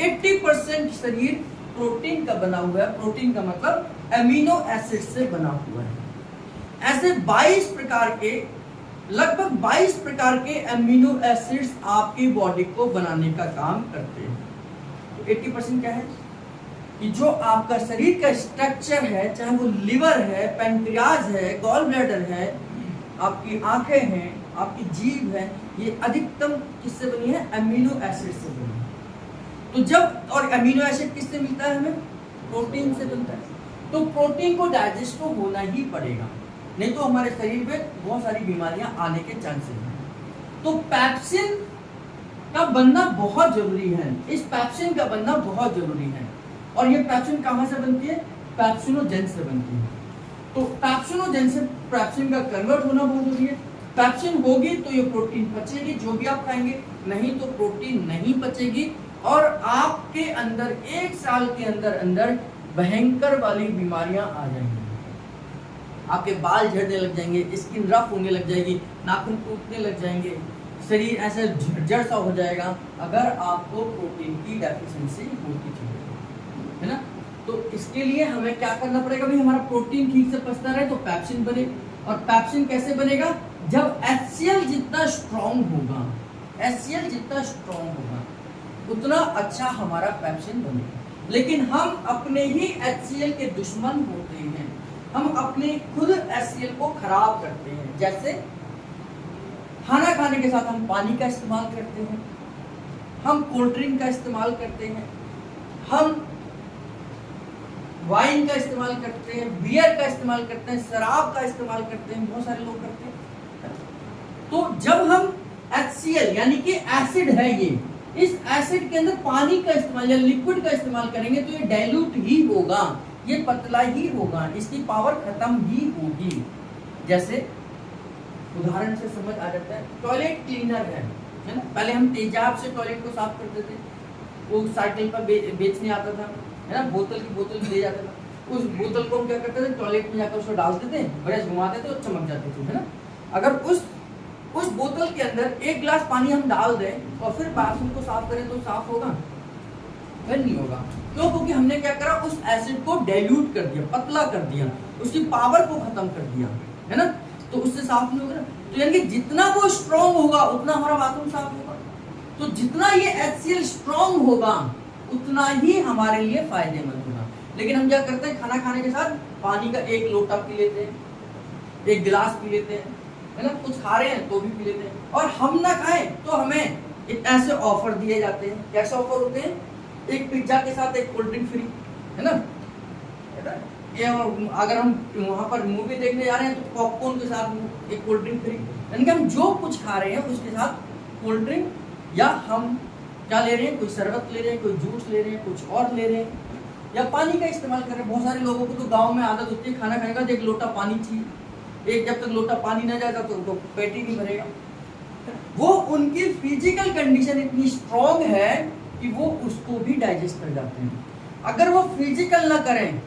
80% शरीर प्रोटीन का बना हुआ है। प्रोटीन का मतलब एमिनो एसिड से बना हुआ है। ऐसे 22 प्रकार के, लगभग 22 प्रकार के एमिनो एसिड्स आपकी बॉडी को बनाने का काम करते हैं। तो 80% क्या है कि जो आपका शरीर का स्ट्रक्चर है, चाहे वो लिवर है, पैंक्रियाज है, गॉल ब्लैडर है, आपकी आंखें हैं, आपकी जीभ है, ये अधिकतम किससे बनी है, एमिनो एसिड से बनी है। तो जब, और एमिनो एसिड किससे मिलता है हमें, प्रोटीन से मिलता है। तो प्रोटीन को डाइजेस्ट तो होना ही पड़ेगा, नहीं तो हमारे शरीर में बहुत सारी बीमारियां आने के चांसेस हैं। तो पेप्सिन का बनना बहुत जरूरी है। इस पेप्सिन का बनना बहुत जरूरी है। और ये पेप्सिन कहां से बनती है, पेप्सिनोजन से बनती है। तो पेप्सिनोजन से पेप्सिन का कन्वर्ट होना बहुत जरूरी है। पेप्सिन होगी तो ये प्रोटीन पचेगी, जो भी आप खाएंगे, नहीं तो प्रोटीन नहीं पचेगी और आपके अंदर 1 साल के अंदर अंदर भयंकर वाली बीमारियां आ जाएंगी। आपके बाल झड़ने लग जाएंगे, स्किन रफ होने लग जाएगी, नाखून टूटने लग जाएंगे, शरीर ऐसे झरझर सा हो जाएगा अगर आपको प्रोटीन की डेफिशिएंसी होती है ना। तो इसके लिए हमें क्या करना पड़ेगा भाई, हमारा प्रोटीन ठीक से पचता रहे तो पेप्सिन बने। और पेप्सिन कैसे बनेगा, जब HCl जितना स्ट्रॉन्ग होगा, HCl जितना स्ट्रॉन्ग होगा उतना अच्छा हमारा पेप्सिन बनेगा। लेकिन हम अपने ही HCl के दुश्मन होते हैं। हम अपने खुद HCl को खराब करते हैं। जैसे खाना खाने के साथ हम पानी का इस्तेमाल करते हैं, हम कोल्ड ड्रिंक का इस्तेमाल करते हैं, हम वाइन का इस्तेमाल करते हैं, बियर का इस्तेमाल करते हैं, शराब का इस्तेमाल करते हैं, बहुत सारे लोग करते हैं। तो जब हम HCl यानी कि एसिड है ये, इस एसिड के अंदर पानी का इस्तेमाल या लिक्विड का इस्तेमाल करेंगे तो ये डाइल्यूट ही होगा, ये पतला ही होगा, इसकी पावर खत्म ही होगी। जैसे उदाहरण से समझ आ जाता है, टॉयलेट क्लीनर है ना। पहले हम तेजाब से टॉयलेट को साफ करते थे, वो साइकिल पर बेचने आता था, है ना, बोतल की बोतल दे जाता था। उस बोतल को हम क्या करते थे, टॉयलेट में जाकर उसको डालते थे, ब्रश घुमाते थे और चमक जाती थी, है ना। अगर उस बोतल के अंदर 1 गिलास पानी हम डाल दें और फिर बाथरूम को साफ करें तो साफ होगा, फिर नहीं होगा। क्यों? क्योंकि हमने क्या करा, उस एसिड को डाइल्यूट कर दिया, पतला कर दिया, उसकी पावर को खत्म कर दिया, है ना। तो उससे साफ नहीं होगा। तो यानी कि जितना वो स्ट्रॉन्ग होगा उतना हमारा बाथरूम साफ होगा। तो जितना ये HCl स्ट्रॉन्ग होगा उतना ही हमारे लिए फायदेमंद होगा। लेकिन हम क्या करते हैं, खाना खाने के साथ पानी का 1 लोटा पी लेते हैं, 1 गिलास पी लेते हैं, है ना, कुछ खा रहे हैं तो भी पी लेते हैं। और हम ना खाएं तो हमें ऐसे ऑफर दिए जाते हैं। कैसे ऑफर होते हैं, 1 पिज्जा के साथ 1 कोल्ड ड्रिंक फ्री, है ना। अगर हम वहां पर मूवी देखने जा रहे हैं तो पॉपकॉर्न के साथ 1 कोल्ड ड्रिंक फ्री। यानी कि हम जो कुछ खा रहे हैं उसके साथ कोल्ड ड्रिंक, या हम क्या ले रहे हैं, कोई शरबत ले रहे हैं, कोई जूस ले रहे हैं, कुछ और ले रहे हैं, या पानी का इस्तेमाल कर रहे हैं। बहुत सारे लोगों को तो गांव में आदत होती है, खाना खाने का 1 लोटा पानी चाहिए। जब तक लोटा पानी न जाएगा तो पेट ही नहीं भरेगा। वो उनकी फिजिकल कंडीशन इतनी स्ट्रॉन्ग है कि वो उसको भी डाइजेस्ट कर जाते हैं। अगर वो फिजिकल ना करें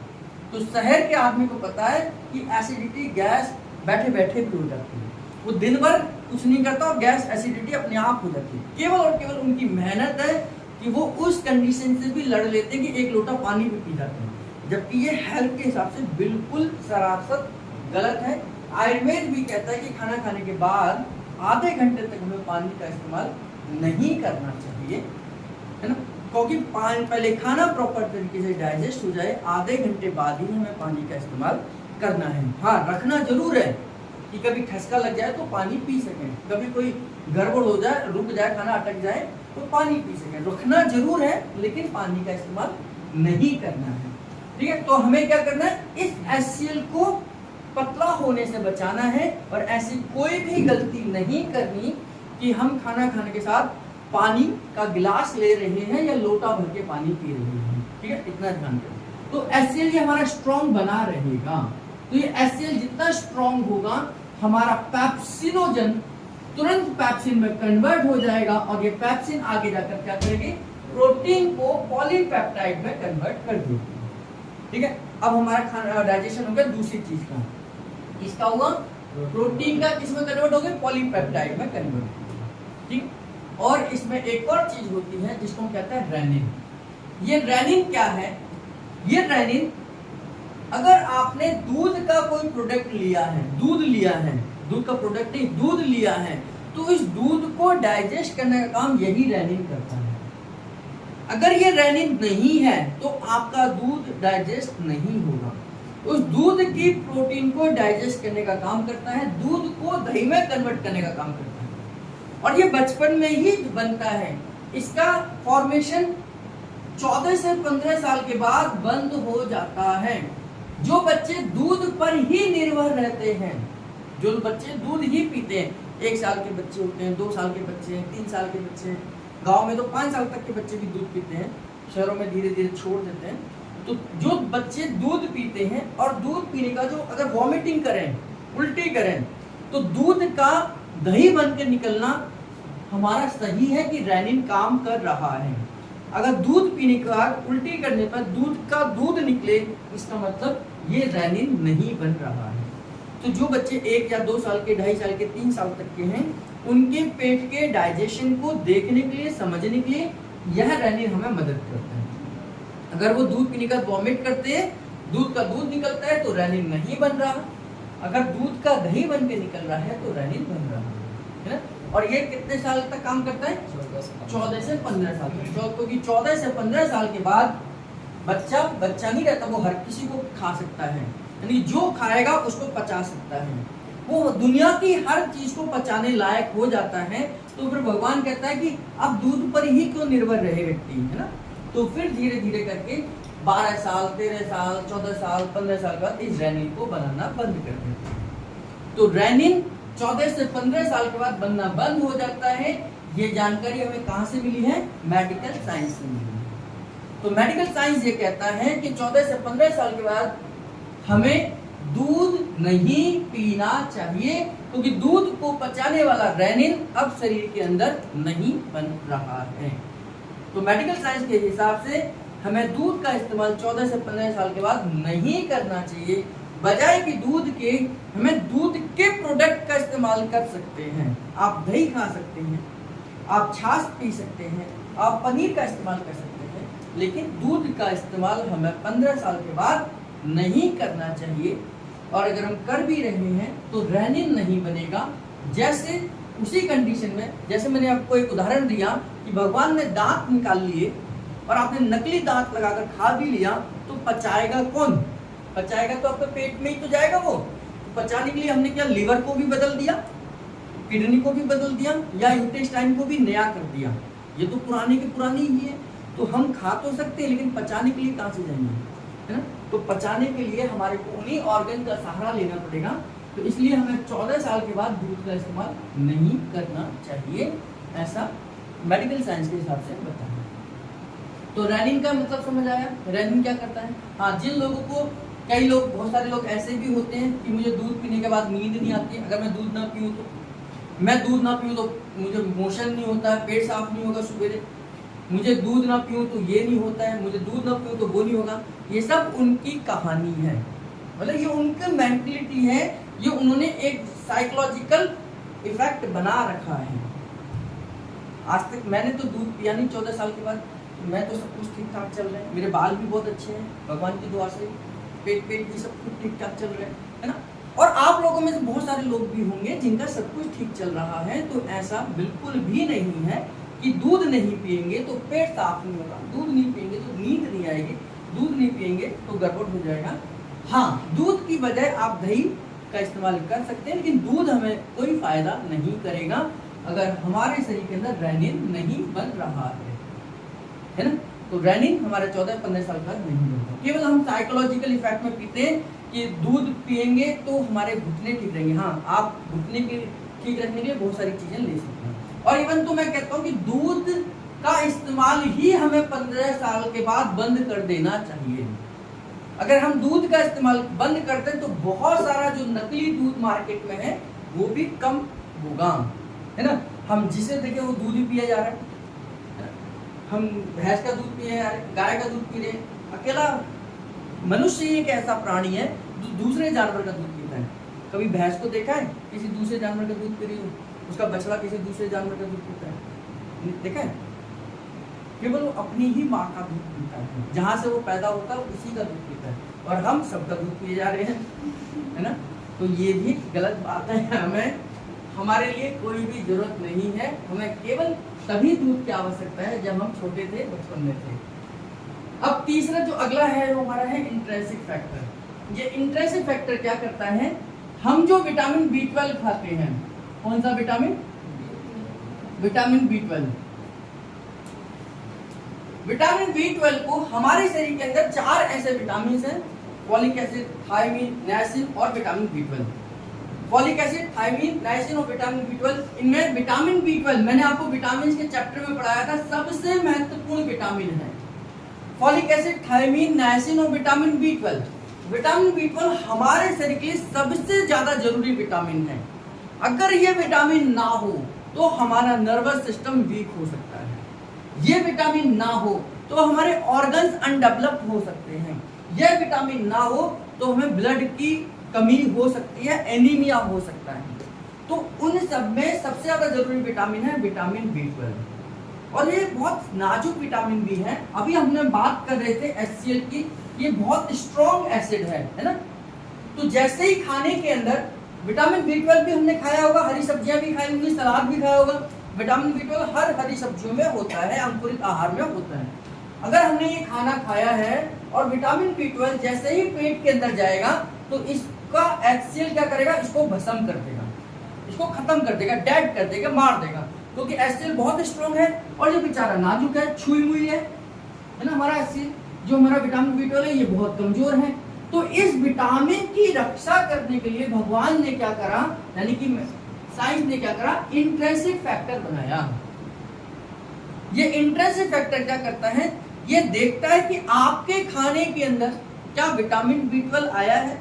तो शहर के आदमी को पता है कि एसिडिटी गैस बैठे बैठे भी हो जाती है, वो दिन भर कुछ नहीं करता और गैस एसिडिटी अपने आप हो जाती है। केवल और केवल उनकी मेहनत है कि वो उस कंडीशन से भी लड़ लेते हैं कि एक लोटा पानी भी पी जाते हैं, जबकि ये हेल्थ के हिसाब से बिल्कुल सरासर गलत है। आयुर्वेद भी कहता है कि खाना खाने के बाद आधे घंटे तक हमें पानी का इस्तेमाल नहीं करना चाहिए, है ना, क्योंकि पहले खाना प्रॉपर तरीके से डाइजेस्ट हो जाए, आधे घंटे बाद ही हमें पानी का इस्तेमाल करना है। हाँ, रखना जरूर है कि कभी ठसका लग जाए तो पानी पी सकें, कभी कोई गड़बड़ हो जाए, रुक जाए, खाना अटक जाए तो पानी पी सकें, रखना जरूर है लेकिन पानी का इस्तेमाल नहीं करना है। ठीक है, तो हमें क्या करना है, इस HCl को पतला होने से बचाना है और ऐसी कोई भी गलती नहीं करनी कि हम खाना खाने के साथ पानी का गिलास ले रहे हैं या लोटा भर के पानी पी रहे हैं। ठीक है, इतना ध्यान करें। तो HCl ये हमारा स्ट्रॉन्ग बना रहेगा। तो ये HCl जितना स्ट्रॉन्ग होगा, हमारा पेप्सिनोजन तुरंत पैप्सिन में कन्वर्ट हो जाएगा और ये पैप्सिन आगे जाकर क्या करेगी, प्रोटीन को पॉलीपेप्टाइड में कन्वर्ट कर देगी। ठीक है, अब हमारा खाना डाइजेशन हो गया दूसरी चीज का, इसका हुआ प्रोटीन का किसमें कन्वर्ट हो गया, पॉलीपेप्टाइड में कन्वर्ट। ठीक, और इसमें एक और चीज होती है जिसको हम कहते हैं रेनिन। ये रेनिन क्या है, ये रेनिन अगर आपने दूध का कोई प्रोडक्ट लिया है, दूध लिया है, दूध का प्रोडक्ट नहीं, दूध लिया है, तो इस दूध को डाइजेस्ट करने का काम यही रेनिन करता है। अगर ये रेनिन नहीं है तो आपका दूध डाइजेस्ट नहीं होगा। उस दूध की प्रोटीन को डाइजेस्ट करने का काम करता है, दूध को दही में कन्वर्ट करने का काम करता है और ये बचपन में ही बनता है। इसका फॉर्मेशन 14 से 15 साल के बाद बंद हो जाता है। जो बच्चे दूध पर ही निर्भर रहते हैं, जो बच्चे दूध ही पीते हैं, 1 साल के बच्चे होते हैं, 2 साल के बच्चे हैं, 3 साल के बच्चे हैं, गांव में तो 5 साल तक के बच्चे भी दूध पीते हैं, शहरों में धीरे धीरे छोड़ देते हैं। तो जो बच्चे दूध पीते हैं और दूध पीने का जो अगर वॉमिटिंग करें, उल्टी करें, तो दूध का दही बन के निकलना हमारा सही है कि रेनिन काम कर रहा है। अगर दूध पीने के बाद उल्टी करने पर दूध का दूध निकले, इसका मतलब ये रेनिन नहीं बन रहा है। तो जो बच्चे 1 या 2 साल के, 2.5 साल के, 3 साल तक के हैं, उनके पेट के डाइजेशन को देखने के लिए, समझने के लिए यह रेनिन हमें मदद करता है। अगर वो दूध पीने का वॉमिट करते हैं, दूध का दूध निकलता है तो रेनिन नहीं बन रहा। अगर दूध का दही बन के निकल रहा है तो रेनिन बन रहा है ना। और ये कितने साल तक काम करता है, 14 से 15 साल तक। क्योंकि 14 से 15 साल के बाद बच्चा नहीं रहता, वो हर किसी को खा सकता है, यानी जो खाएगा उसको पचा सकता है, वो दुनिया की हर चीज को पचाने लायक हो जाता है। तो फिर भगवान कहता है कि अब दूध पर ही क्यों निर्भर रहे व्यक्ति, है ना। तो फिर धीरे धीरे करके 12 साल, 13 साल, 14 साल, 15 साल बाद इस रेनिन को बनाना बंद कर देते हैं। तो रेनिन 14 से 15 साल के बाद बनना बंद हो जाता है। ये जानकारी हमें कहाँ से मिली है, मेडिकल साइंस से मिली है। तो मेडिकल साइंस ये कहता है कि 14 से 15 साल के बाद हमें दूध नहीं पीना चाहिए, क्योंकि दूध को पचाने वाला रेनिन अब शरीर के अंदर नहीं बन रहा है। तो मेडिकल साइंस के हिसाब से हमें दूध का इस्तेमाल 14 से 15 साल के बाद नहीं करना चाहिए। बजाय कि दूध के, हमें दूध के प्रोडक्ट का इस्तेमाल कर सकते हैं। आप दही खा सकते हैं, आप छाछ पी सकते हैं, आप पनीर का इस्तेमाल कर सकते हैं, लेकिन दूध का इस्तेमाल हमें 15 साल के बाद नहीं करना चाहिए। और अगर हम कर भी रहे हैं तो रेनिन नहीं बनेगा। जैसे उसी कंडीशन में, जैसे मैंने आपको एक उदाहरण दिया कि भगवान ने दांत निकाल लिए और आपने नकली दांत लगाकर खा भी लिया, तो पचाएगा कौन, पचाएगा तो आपके पेट में ही तो जाएगा वो। तो पचाने के लिए हमने क्या, लीवर को भी बदल दिया, किडनी को भी बदल दिया, या इंटेस्टाइन को भी नया कर दिया। ये तो पुराने की पुरानी ही है। तो हम खा तो सकते हैं, लेकिन पचाने के लिए कहाँ से जाएंगे, है ना। तो पचाने के लिए हमारे को उन्हीं ऑर्गन का सहारा लेना पड़ेगा। तो इसलिए हमें 14 साल के बाद दूध का इस्तेमाल नहीं करना चाहिए, ऐसा मेडिकल साइंस के हिसाब से बताया। तो रेनिन का मतलब समझ आया, रेनिन क्या करता है। हाँ, जिन लोगों को, कई लोग, बहुत सारे लोग ऐसे भी होते हैं कि मुझे दूध पीने के बाद नींद नहीं आती है। अगर मैं दूध ना पीऊँ तो मुझे मोशन नहीं होता है, पेट साफ नहीं होगा सुबह। मुझे दूध ना पीऊँ तो ये नहीं होता है, मुझे दूध ना पीऊँ तो वो नहीं होगा। ये सब उनकी कहानी है, मतलब ये उनकी मेंटलिटी है, ये उन्होंने एक साइकोलॉजिकल इफेक्ट बना रखा है। आज तक मैंने तो दूध पिया नहीं 14 साल के बाद, मैं तो सब कुछ ठीक ठाक चल रहा है, मेरे बाल भी बहुत अच्छे हैं भगवान की दुआ से, पेट भी सब कुछ ठीक ठाक चल रहा है ना। और आप लोगों में से बहुत सारे लोग भी होंगे जिनका सब कुछ ठीक चल रहा है। तो ऐसा बिल्कुल भी नहीं है कि दूध नहीं पिएंगे तो पेट साफ नहीं होगा, दूध नहीं पिएंगे तो नींद नहीं आएगी, दूध नहीं पिएंगे तो गड़बड़ हो जाएगा। हाँ, दूध की बजाय आप दही का इस्तेमाल कर सकते हैं, लेकिन दूध हमें कोई फायदा नहीं करेगा अगर हमारे शरीर के अंदर रेनिन नहीं बन रहा है ना। तो रेनिन हमारे 14-15 साल का नहीं होगा। केवल हम साइकोलॉजिकल इफेक्ट में पीते हैं कि दूध पिएंगे तो हमारे घुटने ठीक रहेंगे। हाँ, आप घुटने के ठीक रखने के लिए बहुत सारी चीजें ले सकते हैं। और इवन तो मैं कहता हूँ कि दूध का इस्तेमाल ही हमें 15 साल के बाद बंद कर देना चाहिए। अगर हम दूध का इस्तेमाल बंद करते हैं तो बहुत सारा जो नकली दूध मार्केट में है वो भी कम होगा, है ना। हम जिसे देखें वो दूध ही पिया जा रहा है, हम भैंस का दूध पिए जा रहे हैं, गाय का दूध पी रहे हैं। अकेला मनुष्य एक ऐसा प्राणी है जो दूसरे जानवर का दूध पीता है। कभी भैंस को देखा है किसी दूसरे जानवर का दूध पी रही हो? उसका बछड़ा किसी दूसरे जानवर का दूध पीता है? देखा है? केवल वो अपनी ही माँ का दूध पीता है, जहाँ से वो पैदा होता है उसी का दूध पीता है, और हम सबका दूध पिए जा रहे हैं, है ना। तो ये भी गलत बात है। हमें हमारे लिए कोई भी जरूरत नहीं है, हमें केवल तभी दूध की आवश्यकता है जब हम छोटे थे, बचपन में थे। अब तीसरा जो अगला है वो हमारा है इंट्रिंसिक फैक्टर। ये इंट्रिंसिक फैक्टर क्या करता है, हम जो विटामिन B12 खाते हैं, कौन सा vitamin? Vitamin B12। Vitamin B12 को हमारे शरीर के अंदर 4 ऐसे विटामिन हैं, फॉलिक एसिड, थायमीन, नायसिन और vitamin B12। Folic acid, thiamine, niacin और विटामिन B12। इनमें विटामिन B12 मैंने आपको विटामिन के चैप्टर में पढ़ाया था, सबसे महत्वपूर्ण विटामिन है। फॉलिक एसिड, थायमीन, नायसिन और विटामिन B12। विटामिन B12 हमारे शरीर के लिए सबसे ज्यादा जरूरी विटामिन है। अगर ये विटामिन ना हो तो हमारा नर्वस सिस्टम वीक हो सकता है, ये विटामिन ना हो तो हमारे ऑर्गन्स अनडेवलप्ड हो सकते हैं, ये विटामिन ना हो तो हमें ब्लड की कमी हो सकती है, एनीमिया हो सकता है। तो उन सब में सबसे ज्यादा जरूरी विटामिन है विटामिन B12, और ये बहुत नाजुक विटामिन भी है। अभी हमने बात कर रहे थे HCl की, ये बहुत स्ट्रॉन्ग एसिड है ना। तो जैसे ही खाने के अंदर विटामिन B12 भी हमने खाया होगा, हरी सब्जियां भी खाई होंगी, सलाद भी खाया होगा। विटामिन B12 हर हरी सब्जियों में होता है, अंकुरित आहार में होता है। अगर हमने ये खाना खाया है और विटामिन B12 जैसे ही पेट के अंदर जाएगा तो इसका HCl क्या करेगा, इसको भस्म कर देगा, इसको खत्म कर देगा, डेड कर देगा, मार देगा, क्योंकि HCl बहुत स्ट्रॉन्ग है और ये बेचारा नाजुक है, छुई मुई है ना। हमारा HCl जो हमारा विटामिन B12 है ये बहुत कमजोर है। तो इस विटामिन की रक्षा करने के लिए भगवान ने क्या करा, यानी कि साइंस ने क्या करा, इंट्रिंसिक फैक्टर बनाया। ये इंट्रिंसिक फैक्टर क्या करता है, ये देखता है कि आपके खाने के अंदर क्या विटामिन B12 आया है।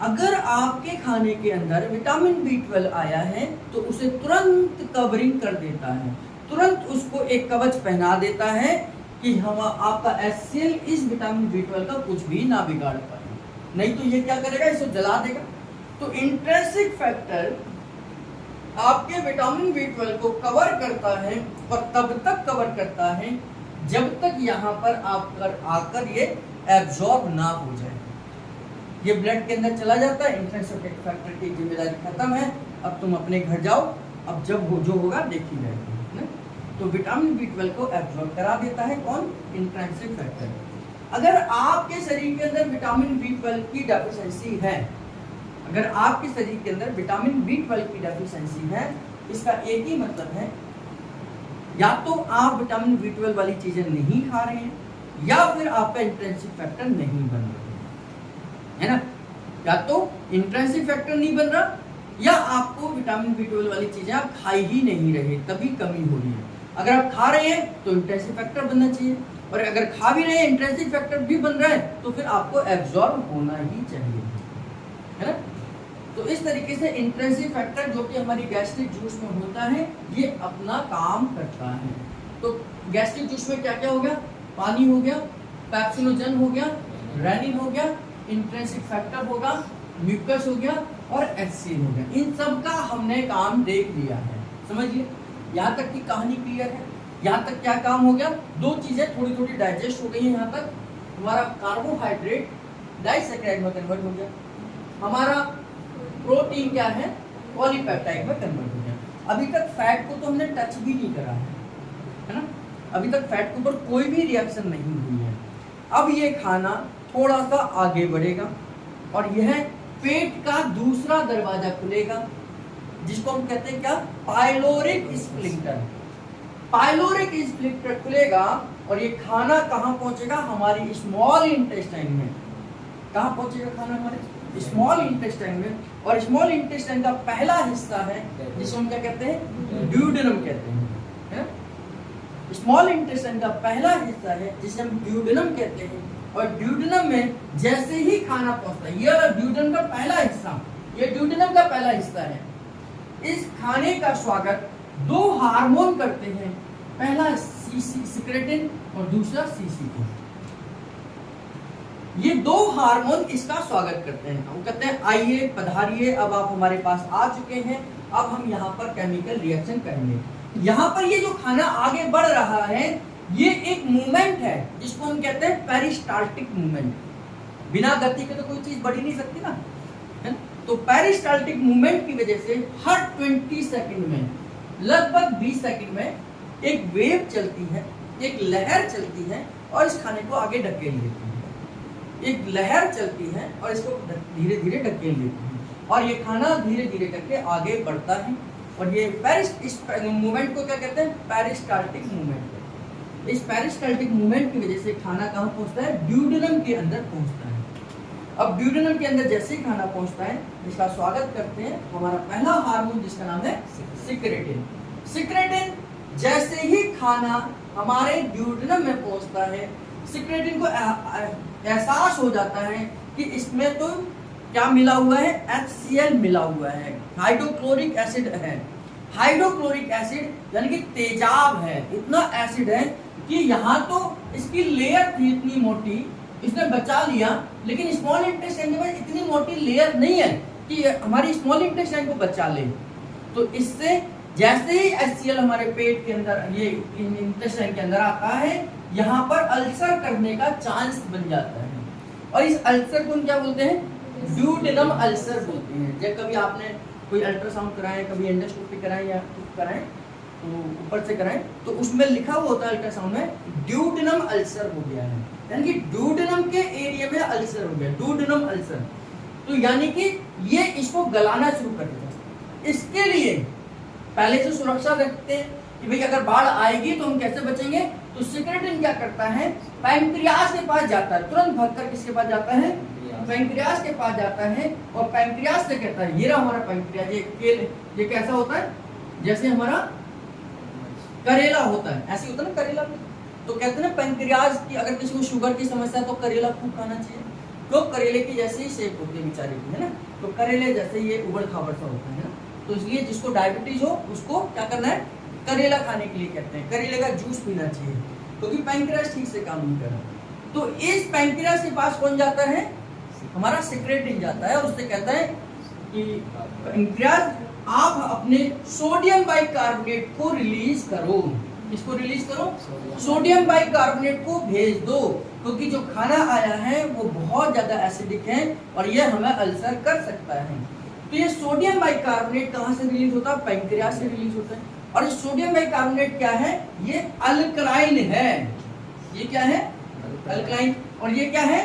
अगर आपके खाने के अंदर विटामिन B12 आया है तो उसे तुरंत कवरिंग कर देता है, तुरंत उसको एक कवच पहना देता है कि हम आपका HCl इस विटामिन B12 का कुछ भी ना बिगाड़ पाए। नहीं तो ये क्या करेगा, इसे जला देगा। तो इंट्रिंसिक फैक्टर आपके विटामिन B12 को कवर करता है, और तब तक कवर करता है जब तक यहाँ पर आकर ये एब्जॉर्ब ना हो जाए। ये ब्लड के अंदर चला जाता है, इंट्रिंसिक फैक्टर की जिम्मेदारी खत्म है, अब तुम अपने घर जाओ, अब जब जो होगा देखी जाएगी। तो विटामिन B12 को एब्जॉर्ब करा देता है कौन, इंट्रिंसिक फैक्टर। अगर आपके शरीर के अंदर विटामिन B12 की डेफिशिएंसी है, अगर आपके शरीर के अंदर विटामिन B12 की डेफिशिएंसी है, इसका एक ही मतलब है, या तो आप विटामिन B12 वाली चीजें नहीं खा रहे हैं, या फिर आपका इंट्रिंसिक फैक्टर नहीं बन रहा है ना। या तो इंट्रिंसिक फैक्टर नहीं बन रहा, या आपको विटामिन B12 वाली चीजें आप खा ही नहीं रहे, तभी कमी हो रही है। अगर आप खा रहे हैं तो इंट्रिंसिक फैक्टर बनना चाहिए, और अगर खा भी रहे हैं, इंट्रिंसिक फैक्टर भी बन रहा है, तो फिर आपको एब्जॉर्ब होना ही चाहिए, है ना। तो इस तरीके से इंट्रिंसिक फैक्टर जो कि हमारी गैस्ट्रिक जूस में होता है, ये अपना काम करता है। तो गैस्ट्रिक जूस में क्या क्या हो गया, पानी हो गया, पेप्सिनोजन हो गया, रेनिन हो गया, इंट्रिंसिक फैक्टर होगा, म्यूकस हो गया और HCl हो गया। इन सब का हमने काम देख लिया है, समझिए यहाँ तक की कहानी क्लियर है। यहाँ तक क्या काम हो गया, दो चीजें थोड़ी थोड़ी डाइजेस्ट हो गई है। यहाँ तक हमारा कार्बोहाइड्रेट डाइसैकेराइड में कन्वर्ट हो गया, हमारा प्रोटीन क्या है पॉलीपेप्टाइड में कन्वर्ट हो गया। अभी तक फैट को तो हमने टच भी नहीं करा है ना, अभी तक फैट के ऊपर कोई भी रिएक्शन नहीं हुई है। अब ये खाना थोड़ा सा आगे बढ़ेगा और यह पेट का दूसरा दरवाजा खुलेगा, जिसको हम कहते हैं क्या, पाइलोरिक स्फिंक्टर। पाइलोरिक स्फिंक्टर खुलेगा और ये खाना कहाँ पहुंचेगा, हमारी स्मॉल इंटेस्टाइन में। कहाँ पहुंचेगा खाना, हमारे स्मॉल इंटेस्टाइन में। और स्मॉल इंटेस्टाइन का पहला हिस्सा है जिसको हम क्या कहते हैं, ड्यूडेनम कहते हैं। स्मॉल इंटेस्टाइन का पहला हिस्सा है जिसे हम ड्यूडेनम कहते हैं। और ड्यूडेनम में जैसे ही खाना पहुंचता है, ये वाला ड्यूडेनम का पहला हिस्सा, ये ड्यूडेनम का पहला हिस्सा है। इस खाने का स्वागत दो हार्मोन करते हैं, पहला सिक्रेटिन और दूसरा सीसीटी। ये दो हार्मोन इसका स्वागत करते हैं। हम कहते हैं आइए पधारिए, अब आप हमारे पास आ चुके हैं, अब हम यहाँ पर केमिकल रिएक्शन करेंगे। यहाँ पर ये जो खाना आगे बढ़ रहा है ये एक मूवमेंट है जिसको हम कहते हैं पेरिस्टाल्टिक मूवमेंट। बिना गति के तो कोई चीज बढ़ ही नहीं सकती ना, है? तो पेरिस्टाल्टिक मूवमेंट की वजह से हर 20 सेकंड में, लगभग 20 सेकंड में एक वेव चलती है, एक लहर चलती है और इस खाने को आगे ढकेल लेती है। एक लहर चलती है और इसको धीरे धीरे ढकेल लेती है और ये खाना धीरे धीरे करके आगे बढ़ता है। और ये इस मूवमेंट को क्या कहते हैं, पेरिस्टाल्टिक मूवमेंट। इस पेरिस्टाल्टिक मूवमेंट की वजह से खाना कहाँ पहुंचता है, ड्यूडेनम के अंदर पहुंचता है। अब ड्यूडेनम के अंदर जैसे ही खाना पहुंचता है, इसका स्वागत करते हैं हमारा पहला हार्मोन जिसका नाम है सिक्रेटिन। सिक्रेटिन जैसे ही खाना हमारे ड्यूडेनम में पहुंचता है, सिक्रेटिन को एहसास हो जाता है कि इसमें तो क्या मिला हुआ है, HCl मिला हुआ है, हाइड्रोक्लोरिक एसिड है। हाइड्रोक्लोरिक एसिड यानी कि तेजाब है, इतना एसिड है कि यहाँ तो इसकी लेयर थी इतनी मोटी, इसने बचा लिया, लेकिन स्मॉल इंटेस्टाइन में इतनी मोटी लेयर नहीं है कि हमारी स्मॉल इंटेस्टाइन को बचा ले। तो इससे जैसे ही HCl हमारे पेट के अंदर, ये इंटेस्टाइन के अंदर आता है, यहाँ पर अल्सर करने का चांस बन जाता है। और इस अल्सर को हम क्या बोलते हैं, ड्यूडेनम अल्सर बोलते हैं। जब कभी आपने कोई अल्ट्रासाउंड कराएं, कभी एंडोस्कोपी कराएं या कुछ कराएं तो ऊपर से कराएं, तो उसमें लिखा हुआ होता है अल्ट्रासाउंड में ड्यूडेनम अल्सर हो गया है, यानी कि ड्यूडेनम के एरिया में अल्सर हो गया, ड्यूडेनम अल्सर। तो यानी कि ये इसको गलाना शुरू कर देगा। इसके लिए पहले से सुरक्षा रखते हैं कि भाई अगर बाढ़ आएगी तो हम कैसे बचेंगे। तो सिक्रेटिन क्या करता है, पैंक्रियास के पास जाता है, तुरंत भागकर किसके पास जाता है, पैंक्रियास के पास जाता है और पैंक्रियास से कहता है, ये रहा हमारा पैंक्रियास। ये कैसा होता है, जैसे हमारा करेला होता है, ऐसे होता है ना करेला। तो कहते हैं ना पैंक्रियास की, अगर किसी को शुगर की समस्या है तो करेला खूब खाना चाहिए। तो करेले की जैसे ही शेप होती है बेचारे की, है ना, तो करेले जैसे ये उबड़ खाबड़ सा होता है ना। तो इसलिए जिसको डायबिटीज हो उसको क्या करना है, करेला खाने के लिए कहते हैं, करेले का जूस पीना चाहिए, क्योंकि पैंक्रियास ठीक से काम नहीं कर रहा। तो इस पैंक्रियास के पास कौन जाता है, हमारा सिक्रेटिन जाता है और उससे कहता है कि पैंक्रियास आप अपने सोडियम बाइकार्बोनेट को रिलीज करो। इसको रिलीज करो, सोडियम बाइकार्बोनेट को भेज दो, क्योंकि जो खाना आया है वो बहुत ज्यादा एसिडिक है और ये हमें अल्सर कर सकता है। तो ये सोडियम बाइकार्बोनेट कहाँ से रिलीज होता है, पैंक्रियास से रिलीज होता है। और ये सोडियम बाइकार्बोनेट क्या है, ये अल्कलाइन है। ये क्या है, अल्कलाइन। और ये क्या है,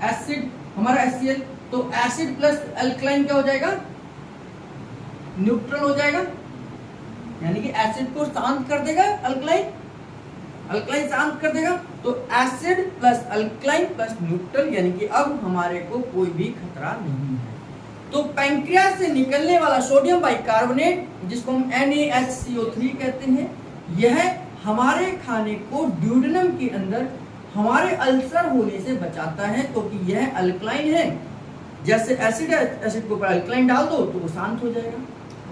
एसिड, हमारा HCl। तो एसिड प्लस अल्कलाइन क्या हो जाएगा, न्यूट्रल हो जाएगा, यानी कि एसिड को शांत कर देगा अल्कलाइन, अल्कलाइन शांत कर देगा। तो acid plus alkaline plus neutral, यानी कि अब हमारे को कोई भी खतरा नहीं है। तो पैंक्रियास से निकलने वाला सोडियम बाइकार्बोनेट, जिसको हम NaHCO3 कहते हैं, यह हमारे खाने को ड्यूडेनम के अंदर हमारे अल्सर होने से बचाता है, क्योंकि यह अल्कलाइन है। जैसे एसिड है, एसिड के ऊपर अल्कलाइन डाल दो तो वो शांत हो जाएगा,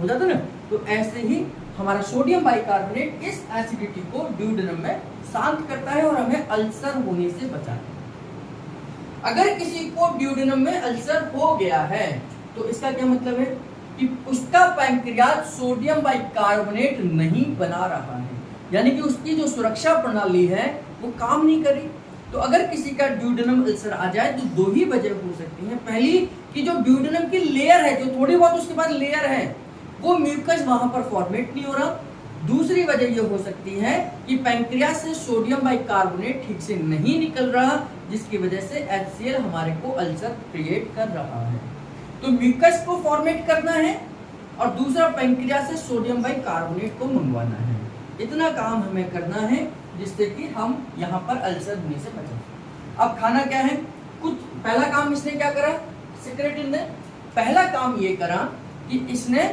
हो जाता ना। तो ऐसे ही हमारा सोडियम बाइकार्बोनेट इस एसिडिटी को ड्यूडेनम में शांत करता है और हमें अल्सर होने से बचाता है। अगर किसी को ड्यूडेनम में अल्सर हो गया है तो इसका क्या मतलब है कि उसका पैंक्रियाज सोडियम बाइकार्बोनेट नहीं बना रहा है, यानी कि उसकी जो सुरक्षा प्रणाली है वो काम नहीं करी। तो अगर किसी का ड्यूडेनम अल्सर आ जाए तो दो ही वजह हो सकती हैं। पहली कि जो ड्यूडेनम की लेयर है, जो थोड़ी बहुत उसके बाद लेयर है, वो म्यूकस वहां पर फॉर्मेट नहीं हो रहा। दूसरी वजह ये हो सकती है कि पैंक्रियाज से सोडियम बाइकार्बोनेट ठीक से नहीं निकल रहा, जिसकी वजह से HCl हमारे को अल्सर क्रिएट कर रहा है। तो म्यूकस को फॉर्मेट करना है और दूसरा पैंक्रियाज से सोडियम बाइकार्बोनेट को मंगवाना है। इतना काम हमें करना है जिससे कि हम यहाँ पर अल्सर होने से बचें। अब खाना क्या है, कुछ पहला काम इसने क्या करा, सिक्रेटिन ने पहला काम ये करा कि इसने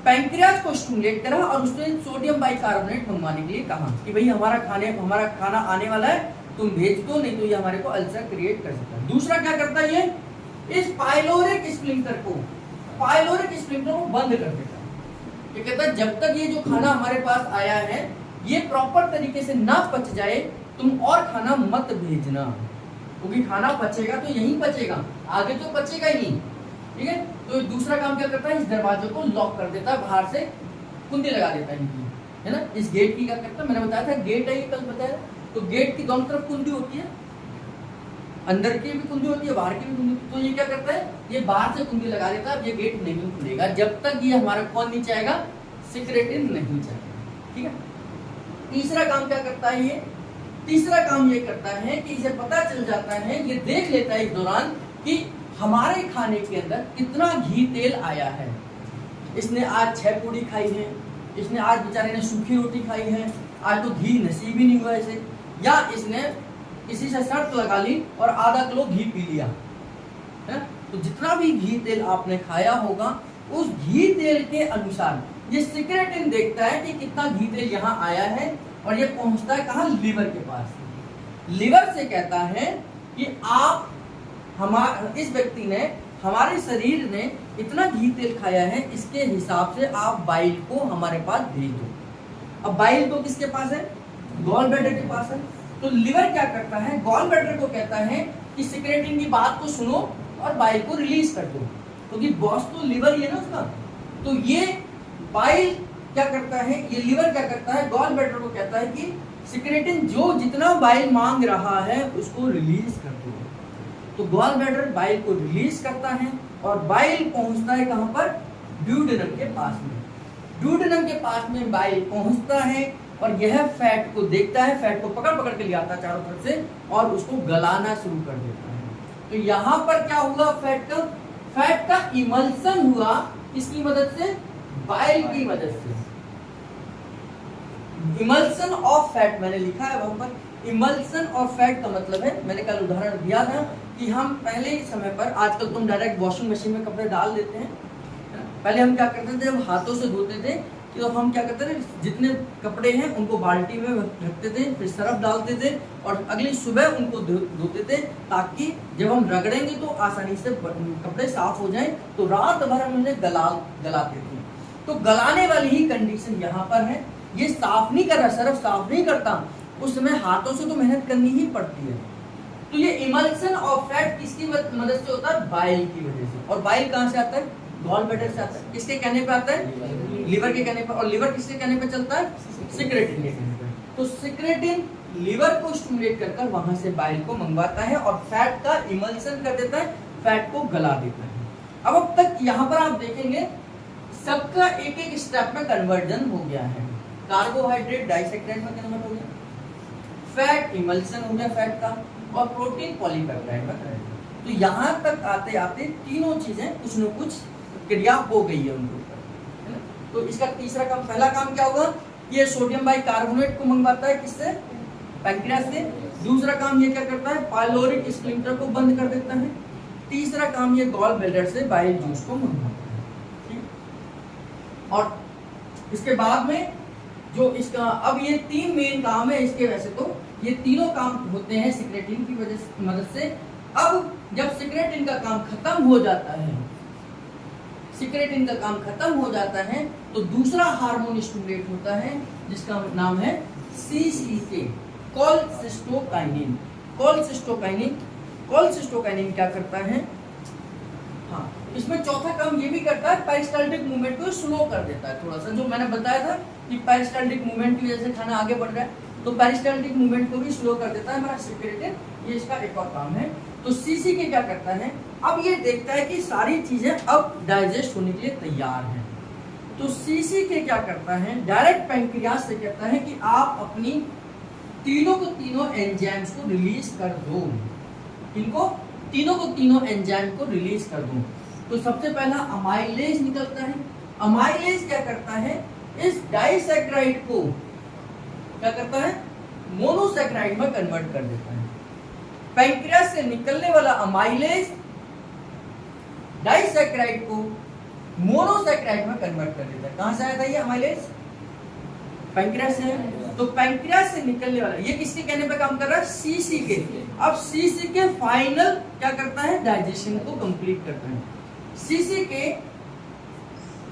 पैंक्रियाज को स्टिमुलेट करा और उसने सोडियम बाइकार्बोनेट मंगवाने के लिए कहा कि भाई हमारा खाना आने वाला है, तुम भेज दो, नहीं तो ये हमारे को अल्सर क्रिएट कर सकता है। दूसरा क्या करता है, ये इस पाइलोरिक स्प्लिंटर को बंद कर देता है। ये कहता है जब तक ये जो खाना हमारे पास आया है ये प्रॉपर तरीके से ना पच जाए, तुम और खाना मत भेजना, क्योंकि खाना पचेगा तो यहीं पचेगा, आगे तो पचेगा ही नहीं। ठीक है, तो दूसरा काम क्या करता है, इस दरवाजे को लॉक कर देता है, बाहर से कुंडी लगा देता है ना। इस गेट की क्या करता है, मैंने बताया था गेट है, ये कल बताया। तो गेट की दोनों तरफ कुंडी होती है, अंदर की भी कुंडी होती है, बाहर की भी कुंडी। तो ये क्या करता है, ये बाहर से कुंडी लगा देता है, ये गेट नहीं खुलेगा जब तक ये हमारा कौन नहीं चाहेगा, सिक्रेटिन नहीं चाहेगा। ठीक है, तीसरा काम क्या करता है ये, तीसरा काम ये करता है कि इसे पता चल जाता है, ये देख लेता है इस दौरान कि हमारे खाने के अंदर कितना घी तेल आया है। इसने आज 6 पूड़ी खाई है, इसने आज बेचारे ने सूखी रोटी खाई है, आज तो घी नसीब ही नहीं हुआ इसे, या इसने किसी से शर्त लगा ली और आधा किलो घी पी लिया है। तो जितना भी घी तेल आपने खाया होगा उस घी तेल के अनुसार ये सिक्रेटिन देखता है कि कितना घी तेल यहाँ आया है और ये पहुंचता है कहाँ, लीवर के पास। लीवर से कहता है कि आप इस व्यक्ति ने, हमारे शरीर ने इतना घी तेल खाया है, इसके हिसाब से आप बाइल को हमारे पास भेज दो। अब बाइल तो किसके पास है, गॉल ब्लैडर के पास है। तो लीवर क्या करता है, गॉल ब्लैडर को कहता है कि सिक्रेटिन की बात को सुनो और बाइल को रिलीज कर दो, क्योंकि बॉस तो लीवर ही है ना उसका। तो ये बाइल क्या करता है, ये लीवर क्या करता है, गॉल ब्लैडर को कहता है कि सिक्रेटिन जो जितना बाइल मांग रहा है उसको रिलीज कर दो। तो गॉल ब्लैडर बाइल को रिलीज करता है और बाइल पहुंचता है कहां पर, ड्यूडेनम के पास में। ड्यूडेनम के पास में बाइल पहुंचता है और यह फैट को देखता है, फैट को पकड़ पकड़ के ले आता है चारों तरफ से और उसको गलाना शुरू कर देता है। तो यहाँ पर क्या हुआ, फैट का इमल्सन हुआ, किसकी मदद से, बाइल की मदद से। इमल्सन ऑफ फैट मैंने लिखा है वहां पर। इमल्सन ऑफ फैट का मतलब है, मैंने कल उदाहरण दिया था कि हम पहले ही समय पर, आजकल तुम डायरेक्ट वॉशिंग मशीन में कपड़े डाल देते हैं, पहले हम क्या करते थे, जब हाथों से धोते थे तो हम क्या करते थे, जितने कपड़े हैं उनको बाल्टी में रखते थे, फिर सरफ डालते थे और अगली सुबह उनको धोते थे, ताकि जब हम रगड़ेंगे तो आसानी से कपड़े साफ हो जाएं। तो रात भर हम उन्हें गलाते थे। तो गलाने वाली ही कंडीशन यहाँ पर है। ये साफ नहीं कर रहा, सरफ साफ नहीं करता, उस समय हाथों से तो मेहनत करनी ही पड़ती है। तो ये इमल्सन ऑफ फैट किसकी मदद से होता है, बाइल की वजह से। और बाइल कहाँ से आता है, गॉल ब्लैडर से आता है। किसके कहने पे आता है, लीवर के कहने पर। और लीवर किसके कहने पे चलता है, सिक्रेटिन के कहने पे। तो सिक्रेटिन लीवर को स्टिमुलेट कर वहां से बाइल को मंगवाता है और फैट का इमल्सन कर देता है, फैट को गला देता है। अब तक यहाँ पर आप देखेंगे सबका एक एक स्टेप में कन्वर्जन हो गया है। कार्बोहाइड्रेट डाइसेक्राइड में कन्वर्ट हो गया, फैट इमल्सन हो गया फैट का, और प्रोटीन पॉलीपेप्टाइड में कन्वर्ट हो गया। तो यहाँ तक आते आते तीनों चीजें कुछ न कुछ क्रिया हो गई है उनके ऊपर, है ना। तो इसका तीसरा काम, पहला काम क्या होगा, ये सोडियम बाइकार्बोनेट को मंगवाता है किससे, पैंक्रियाज से। दूसरा काम ये क्या करता है, पाइलोरिक स्प्लिंटर को बंद कर देता है। तीसरा काम ये गॉल ब्लैडर से बाइल जूस को मंगवाता है। ठीक, और इसके बाद में जो इसका, अब ये 3 मेन काम है इसके, वैसे तो ये तीनों काम होते हैं सिक्रेटिन की मदद से। अब जब सिक्रेटिन का काम खत्म हो जाता है, सिक्रेटिन का काम खत्म हो जाता है तो दूसरा हार्मोन स्टिमुलेट होता है जिसका नाम है CCK, कोलेसिस्टोकाइनिन। कोलेसिस्टोकाइनिन क्या करता है? हाँ, इसमें चौथा काम ये भी करता है, पेरिस्टाल्टिक मूवमेंट को स्लो कर देता है थोड़ा सा। जो मैंने बताया था कि पेरिस्टाल्टिक मूवमेंट की वजह से खाना आगे बढ़ रहा है, तो पेरिस्टाल्टिक मूवमेंट को भी स्लो कर देता है हमारा सिक्रेटिन। ये इसका एक और काम है। तो CCK क्या करता है? अब ये देखता है कि सारी चीजें अब डाइजेस्ट होने के लिए तैयार हैं, तो CCK क्या करता है? डायरेक्ट पैंक्रियास से कहता है कि आप अपनी तीनों एंजाइम्स को रिलीज कर दो। इनको तीनों एंजाइम को रिलीज कर दो। तो सबसे पहला अमाइलेज निकलता है। अमाइलेज क्या करता है? इस डाइसैकेराइड को क्या करता है? मोनोसैकेराइड में कन्वर्ट कर देता है। पैंक्रियास से निकलने वाला अमाइलेज डाइसैकेराइड को मोनोसैकेराइड में कन्वर्ट कर देता है। कहां से आया था ये अमाइलेज? पैंक्रियास से। तो पैंक्रियास से निकलने वाला, ये किसके कहने पे काम कर रहा है? CCK। अब CCK फाइनल क्या करता है? डाइजेशन को कंप्लीट करता है। CCK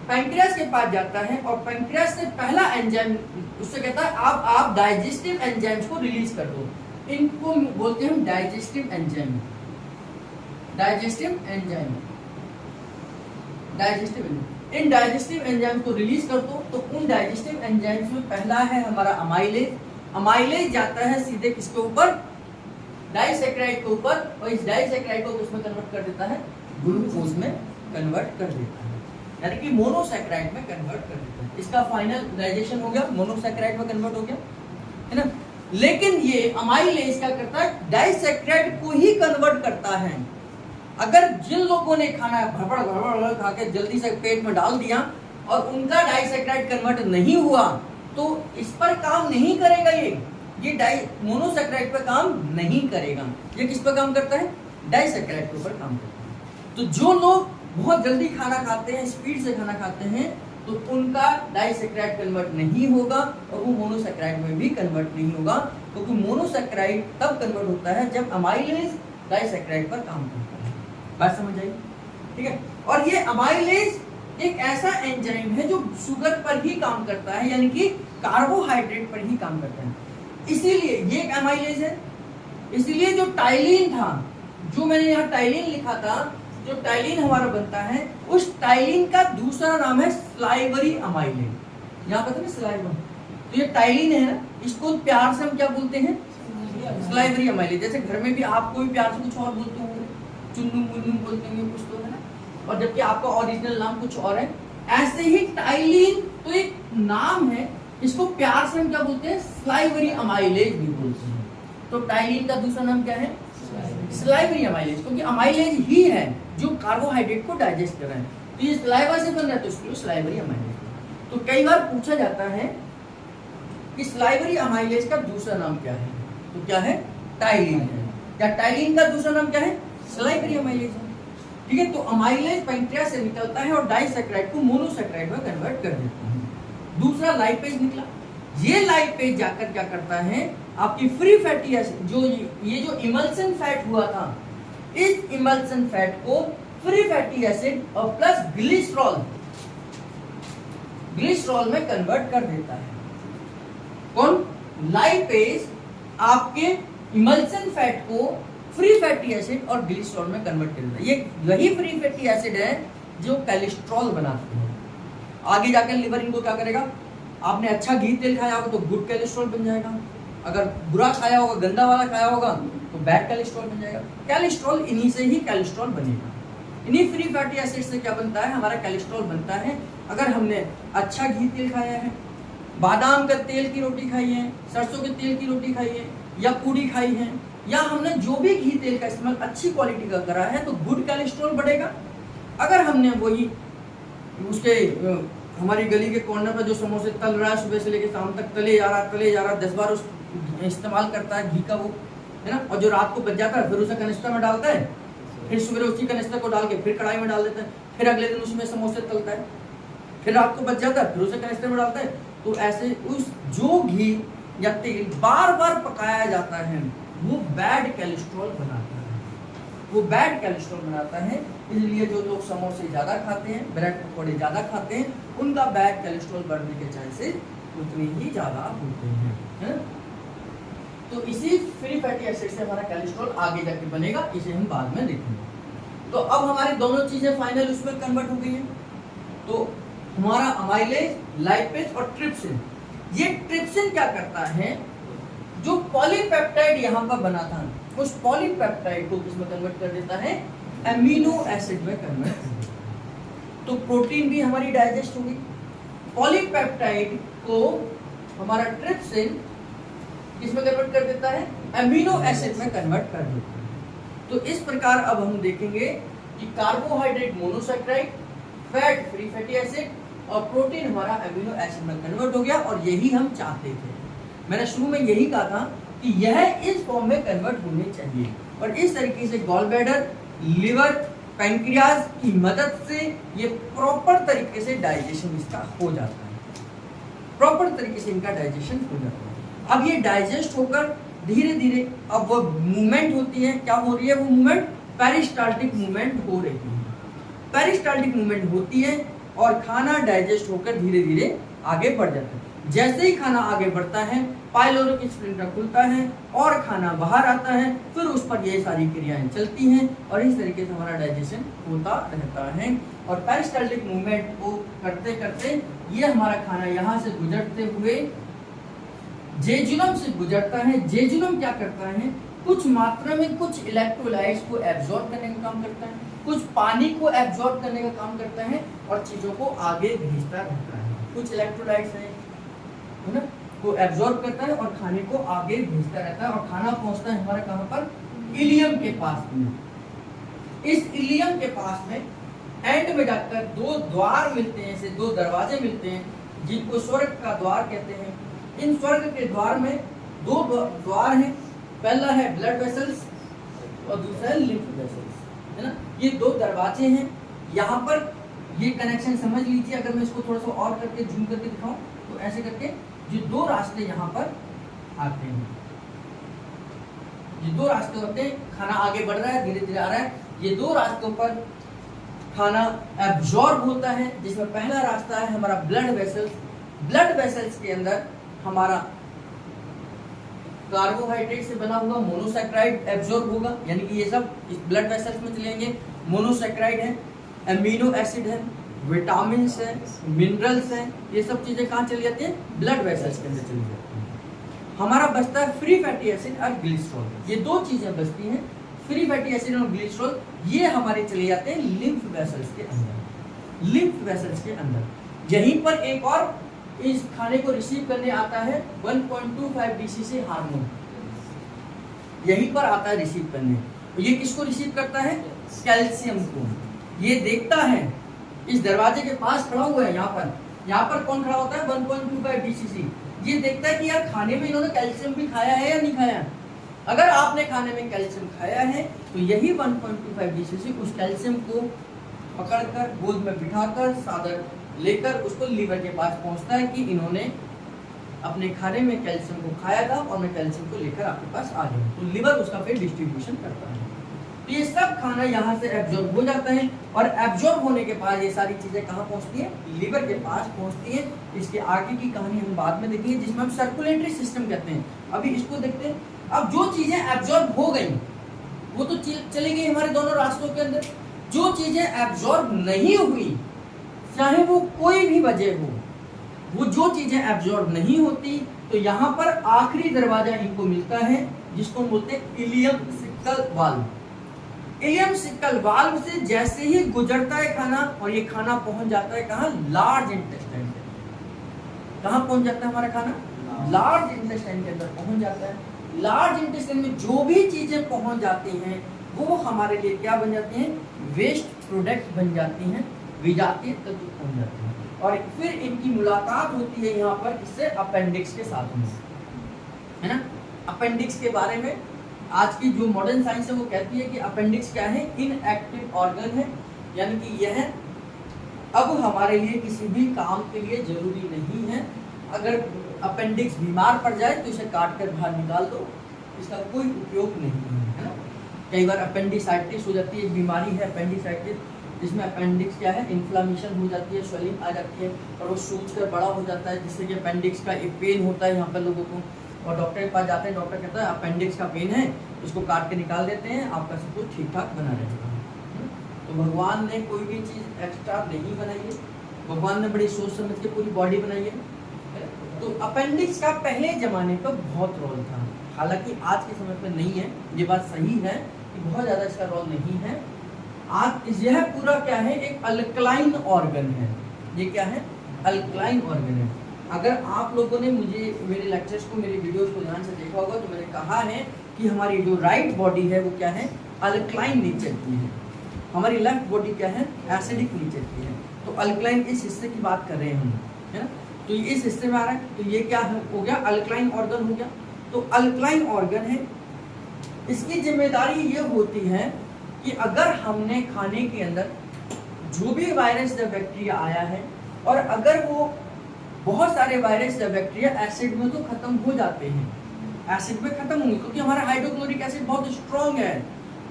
पैंक्रियास के पास जाता है और पैंक्रियास से पहला एंजाइम उससे कहता है आप डाइजेस्टिव एंजाइम्स को रिलीज कर दो। इनको बोलते हैं डाइजेस्टिव एंजाइम। इन डाइजेस्टिव एंजाइम को रिलीज कर दो। तो उन डाइजेस्टिव एंजाइम्स में पहला है हमारा अमाइलेज। अमाइलेज जाता है सीधे किसके ऊपर? डाइसैकेराइड के ऊपर, और इस डाइसैकेराइड को उसमें कन्वर्ट कर देता है ग्लूकोज में कन्वर्ट कर देता है, यानी कि मोनोसैकेराइड में कन्वर्ट कर देता है। इसका फाइनल डाइजेशन हो गया, मोनोसैकेराइड में कन्वर्ट हो गया, है ना। लेकिन ये अमाइलेज क्या करता है? डाइसैकेराइड को ही कन्वर्ट करता है। अगर जिन लोगों ने खाना भड़बड़ खा के जल्दी से पेट में डाल दिया और उनका डाइसैकेराइड कन्वर्ट नहीं हुआ तो इस पर काम नहीं करेगा। ये मोनोसैकेराइड पर काम नहीं करेगा। ये किस पर काम करता है? डाइसैकेराइड के ऊपर काम करता है। तो जो लोग बहुत जल्दी खाना खाते हैं, स्पीड से खाना खाते हैं, तो उनका डाइसैकेराइड कन्वर्ट नहीं होगा और वो मोनोसैकेराइड में भी कन्वर्ट नहीं होगा, क्योंकि मोनोसैकेराइड तब कन्वर्ट होता है जब अमाइलेज डाइसैकेराइड पर काम करता है। बात समझ आई? ठीक है। और ये अमाइलेज एक ऐसा एंजाइम है जो शुगर पर ही काम करता है, यानी कि कार्बोहाइड्रेट पर ही काम करता है। इसीलिए ये एक अमाइलेज है। इसीलिए जो टाइलिन था, जो मैंने यहाँ टाइलिन लिखा था, जो टाइलिन हमारा बनता है, उस टाइलिन का दूसरा नाम है स्लाइवरी अमाइलेज। यहाँ पता है स्लाइवर, तो ये टाइलिन है ना, इसको प्यार से हम क्या बोलते हैं? Salivary amylase. जैसे घर में भी आपको भी प्यार से कुछ और बोलते होंगे, चुन्नू मुन्नू बोलते होंगे कुछ तो, है ना, और जबकि आपका ओरिजिनल नाम कुछ और है। ऐसे ही टाइलिन तो एक नाम है, इसको प्यार से हम क्या बोलते हैं? स्लाइवरी अमाइलेज भी बोलते हैं। तो टाइलिन का दूसरा नाम क्या है? स्लाइवरी अमाइलेज, क्योंकि अमाइलेज ही है जो कार्बोहाइड्रेट को डाइजेस्ट कर रहा है। तो ये स्लाइवा से बन रहा है, तो इसको स्लाइवरी अमाइलेज। तो कई बार पूछा जाता है कि स्लाइवरी अमाइलेज का दूसरा नाम क्या है? तो क्या है? टाइलिन है। क्या टाइलिन का दूसरा नाम क्या है? स्लाइवरी अमाइलेज है। ठीक है। तो अमाइलेज पैंक्रियास से निकलता है और डाइसैकेराइड को मोनोसैकेराइड में कन्वर्ट कर देता है। दूसरा लाइपेज निकला। ये लाइपेज जाकर क्या करता है? आपकी फ्री फैटी एसिड, जो ये जो इमल्सन फैट हुआ था, इस इमल्सन फैट को फ्री फैटी एसिड और प्लस ग्लिसरॉल में कन्वर्ट कर देता है। कौन? लाइपेज आपके इमल्सन फैट को फ्री फैटी एसिड और ग्लिसरॉल में कन्वर्ट कर देता है। ये वही फ्री फैटी एसिड है जो कोलेस्ट्रॉल बनाते हैं। आगे जाकर लिवर इनको क्या करेगा? आपने अच्छा घी तेल खाया होगा तो गुड कोलेस्ट्रॉल बन जाएगा, अगर बुरा खाया होगा, गंदा वाला खाया होगा तो बैड कोलेस्ट्रॉल बन जाएगा। कोलेस्ट्रॉल इन्हीं से ही कोलेस्ट्रॉल बनेगा। इन्हीं फ्री फैटी एसिड से क्या बनता है? हमारा कोलेस्ट्रॉल बनता है। अगर हमने अच्छा घी तेल खाया है, बादाम का तेल की रोटी खाई है, सरसों के तेल की रोटी खाई है, या पूड़ी खाई है, या हमने जो भी घी तेल का इस्तेमाल अच्छी क्वालिटी का करा है, तो गुड कोलेस्ट्रॉल बढ़ेगा। अगर हमने वही उसके हमारी गली के कॉर्नर पर जो समोसे तल रहा है, सुबह से लेकर शाम तक तले जा रहा 10 बार उस इस्तेमाल करता है घी का, वो है ना, और जो रात को बच जाता है फिर उसे कनिस्टर में डालता है, फिर सुबह उसी कनिस्टर को डाल के फिर कढ़ाई में डाल देता है, फिर अगले दिन उसमें समोसे तलता है, फिर रात को बच जाता है फिर उसे कनिस्टर में डालता है। तो ऐसे उस जो घी या तेल बार बार पकाया जाता है वो बैड कोलेस्ट्रॉल बनाता है। वो बैड कोलेस्ट्रॉल बनाता है। इसलिए जो लोग समोसे ज़्यादा खाते हैं, ब्रेड पकौड़े ज़्यादा खाते हैं, उनका बैड कोलेस्ट्रॉल बढ़ने के चांसेस उतने ही ज़्यादा होते हैं, है? तो इसी फ्री फैटी एसिड से हमारा कोलेस्ट्रॉल आगे जाके बनेगा, इसे हम बाद में देखेंगे। तो अब हमारी दोनों चीज़ें फाइनल उसमें कन्वर्ट हो गई हैं। तो हमारा अमाइलेज, लाइपेज और ट्रिप्सिन, ये ट्रिप्सिन क्या करता है, जो पॉलीपेप्टाइड यहाँ पर बना था उस पॉलीपेप्टाइड को किसमें कन्वर्ट कर देता है, एमिनो एसिड में कन्वर्ट कर देता है। तो प्रोटीन भी हमारी डाइजेस्ट होगी, पॉलीपेप्टाइड को हमारा ट्रिप्सिन किसमें कन्वर्ट कर देता है, एमिनो एसिड में कन्वर्ट कर देता है। तो इस प्रकार अब हम देखेंगे कि carbohydrate monosaccharide, fat free fatty acid और प्रोटीन हमारा एमिनो एसिड में कन्वर्ट हो गया, और यही हम चाहते थे। मैंने शुरू में यही कहा था कि यह इस फॉर्म में कन्वर्ट होने चाहिए, और इस तरीके से गॉल ब्लैडर, लिवर, पैंक्रियाज की मदद से ये प्रॉपर तरीके से डाइजेशन इसका हो जाता है, प्रॉपर तरीके से इनका डाइजेशन हो जाता है। अब ये डाइजेस्ट होकर धीरे धीरे अब वो मूवमेंट होती है, क्या हो रही है वो मूवमेंट, पेरिस्टाल्टिक मूवमेंट हो रही है। पेरिस्टाल्टिक मूवमेंट होती है और खाना डाइजेस्ट होकर धीरे धीरे आगे बढ़ जाता है। जैसे ही खाना आगे बढ़ता है, पाइलोरिक स्फिंक्टर खुलता है और खाना बाहर आता है, फिर उस पर ये सारी क्रियाएं चलती हैं और इस तरीके से हमारा डाइजेशन होता रहता है। और पेरिस्टाल्टिक मूवमेंट को करते करते ये हमारा खाना यहाँ से गुजरते हुए जेजुनम से गुजरता है। जेजुनम क्या करता है, कुछ मात्रा में कुछ इलेक्ट्रोलाइट्स को एब्जॉर्ब करने का काम करता है, कुछ पानी को एब्जॉर्ब करने का काम करता है और चीजों को आगे भेजता रहता है। कुछ इलेक्ट्रोलाइट्स है ना, को एब्जॉर्ब करता है और खाने को आगे भेजता रहता है, और खाना पहुंचता है हमारा कहाँ पर, इलियम के पास में। इस इलियम के पास में एंड में जाकर दो द्वार मिलते हैं, ऐसे दो दरवाजे मिलते हैं जिनको स्वर्ग का द्वार कहते हैं। इन स्वर्ग के द्वार में दो द्वार हैं, पहला है ब्लड वेसल्स और दूसरा है लिम्फ वेसल्स, है ना। ये दो दरवाजे हैं। यहाँ पर ये कनेक्शन समझ लीजिए। अगर मैं इसको थोड़ा सा और करके जूम करके दिखाऊं तो ऐसे करके ये दो रास्ते यहाँ पर आते हैं, ये दो रास्ते होते हैं। खाना आगे बढ़ रहा है, धीरे धीरे आ रहा है, ये दो रास्तों पर खाना एब्जॉर्ब होता है, जिसमें पहला रास्ता है हमारा ब्लड वेसल्स। ब्लड वेसल्स के अंदर हमारा कार्बोहाइड्रेट से बना हुआ मोनोसैकेराइड एब्जॉर्ब होगा, यानी कि ये सब इस ब्लड वेसल्स में चलेंगे। मोनोसैकेराइड है, एमिनो एसिड है, विटामिन है, मिनरल्स हैं, ये सब चीजें कहाँ चली जाती हैं, ब्लड वेसल्स के अंदर चली जाती हैं। हमारा बचता है फ्री फैटी एसिड और ग्लिसरॉल, ये दो चीजें बचती हैं, फ्री फैटी एसिड और ग्लिसरॉल। ये हमारे चले जाते हैं लिम्फ वेसल्स के अंदर। लिम्फ वेसल्स के अंदर यहीं पर एक और इस खाने को रिसीव करने आता है 1.25 डीसीसी हार्मोन, यहीं पर आता है रिसीव करने। ये किसको रिसीव करता है, कैल्शियम को। ये देखता है, इस दरवाजे के पास खड़ा हुआ है, यहाँ पर कौन खड़ा होता है, 1.25 डीसीसी। ये देखता है कि यार खाने में इन्होंने कैल्शियम भी खाया है या नहीं खाया। अगर आपने खाने में कैल्शियम खाया है तो यही 1.25 डीसीसी उस कैल्शियम को पकड़कर गोद में बिठाकर सादर लेकर उसको लीवर के पास पहुंचता है कि इन्होंने अपने खाने में कैल्शियम को खाया था और मैं कैल्शियम को लेकर आपके पास आ गया। तो लीवर उसका फिर डिस्ट्रीब्यूशन करता है। तो ये सब खाना यहाँ से एब्जॉर्ब हो जाता है और एब्जॉर्ब होने के बाद ये सारी चीजें कहाँ पहुँचती है, लीवर के पास पहुँचती है। इसके आगे की कहानी हम बाद में देखेंगे, जिसमें हम सर्कुलेटरी सिस्टम कहते हैं। अभी इसको देखते हैं। अब जो चीजें एब्जॉर्ब हो गई वो तो चली गई हमारे दोनों रास्तों के अंदर। जो चीजें एब्जॉर्ब नहीं हुई, चाहे वो कोई भी वजह हो, वो जो चीजें एब्जॉर्ब नहीं होती, तो यहाँ पर आखिरी दरवाजा इनको मिलता है जिसको बोलते हैं ileum caecal valve. Ileum caecal valve से जैसे ही गुजरता है खाना और ये खाना पहुंच जाता है कहाँ, लार्ज इंटेस्टाइन। कहाँ पहुंच जाता है हमारा खाना, लार्ज इंटेस्टाइन के अंदर पहुंच जाता है। लार्ज इंटेस्टाइन में जो भी चीजें पहुंच जाती हैं वो हमारे लिए क्या बन जाती हैं, वेस्ट प्रोडक्ट बन जाती हैं, विजातीय तत्व पहुंच जाते हैं। और फिर इनकी मुलाकात होती है यहाँ पर इससे अपेंडिक्स के साथ में, है ना। अपेंडिक्स के बारे में आज की जो मॉडर्न साइंस है वो कहती है कि अपेंडिक्स क्या है, इनएक्टिव ऑर्गन है, यानी कि यह अब हमारे लिए किसी भी काम के लिए जरूरी नहीं है। अगर अपेंडिक्स बीमार पड़ जाए तो इसे काट कर बाहर निकाल दो, इसका कोई उपयोग नहीं है, है ना। कई बार अपेंडिसाइटिस हो जाती है, एक बीमारी है अपेंडिसाइटिस, जिसमें अपेंडिक्स क्या है, इन्फ्लामेशन हो जाती है, स्वेलिंग आ जाती है और वो सूज कर बड़ा हो जाता है, जिससे कि अपेंडिक्स का एक पेन होता है यहाँ पर लोगों को, और डॉक्टर के पास जाते हैं, डॉक्टर कहता है अपेंडिक्स का पेन है, इसको काट के निकाल देते हैं, आपका सब कुछ ठीक ठाक बना रहेगा। तो भगवान ने कोई भी चीज़ एक्स्ट्रा नहीं बनाई है, भगवान ने बड़ी सोच समझ के पूरी बॉडी बनाई है। तो अपेंडिक्स का पहले जमाने पर बहुत रोल था, हालांकि आज के समय पर नहीं है, ये बात सही है कि बहुत ज़्यादा इसका रोल नहीं है। आज यह पूरा क्या है, एक अल्कलाइन ऑर्गन है। ये क्या है, अल्कलाइन ऑर्गन है। अगर आप लोगों ने मेरे लेक्चर्स को, मेरी वीडियोस को ध्यान से देखा होगा तो मैंने कहा है कि हमारी जो राइट बॉडी है वो क्या है, अल्कलाइन नेचर की है, हमारी लेफ्ट बॉडी क्या है, एसिडिक नेचर की है। तो अल्कलाइन इस हिस्से की बात कर रहे हैं हम, है ना, तो ये इस हिस्से में आ रहा है, तो ये क्या हो गया, अल्कलाइन ऑर्गन हो गया। तो अल्कलाइन ऑर्गन है, इसकी जिम्मेदारी ये होती है कि अगर हमने खाने के अंदर जो भी वायरस या बैक्टीरिया आया है, और अगर वो बहुत सारे वायरस या बैक्टीरिया एसिड में तो खत्म हो जाते हैं, एसिड में खत्म होंगे, क्योंकि हमारा हाइड्रोक्लोरिक एसिड बहुत स्ट्रॉन्ग है,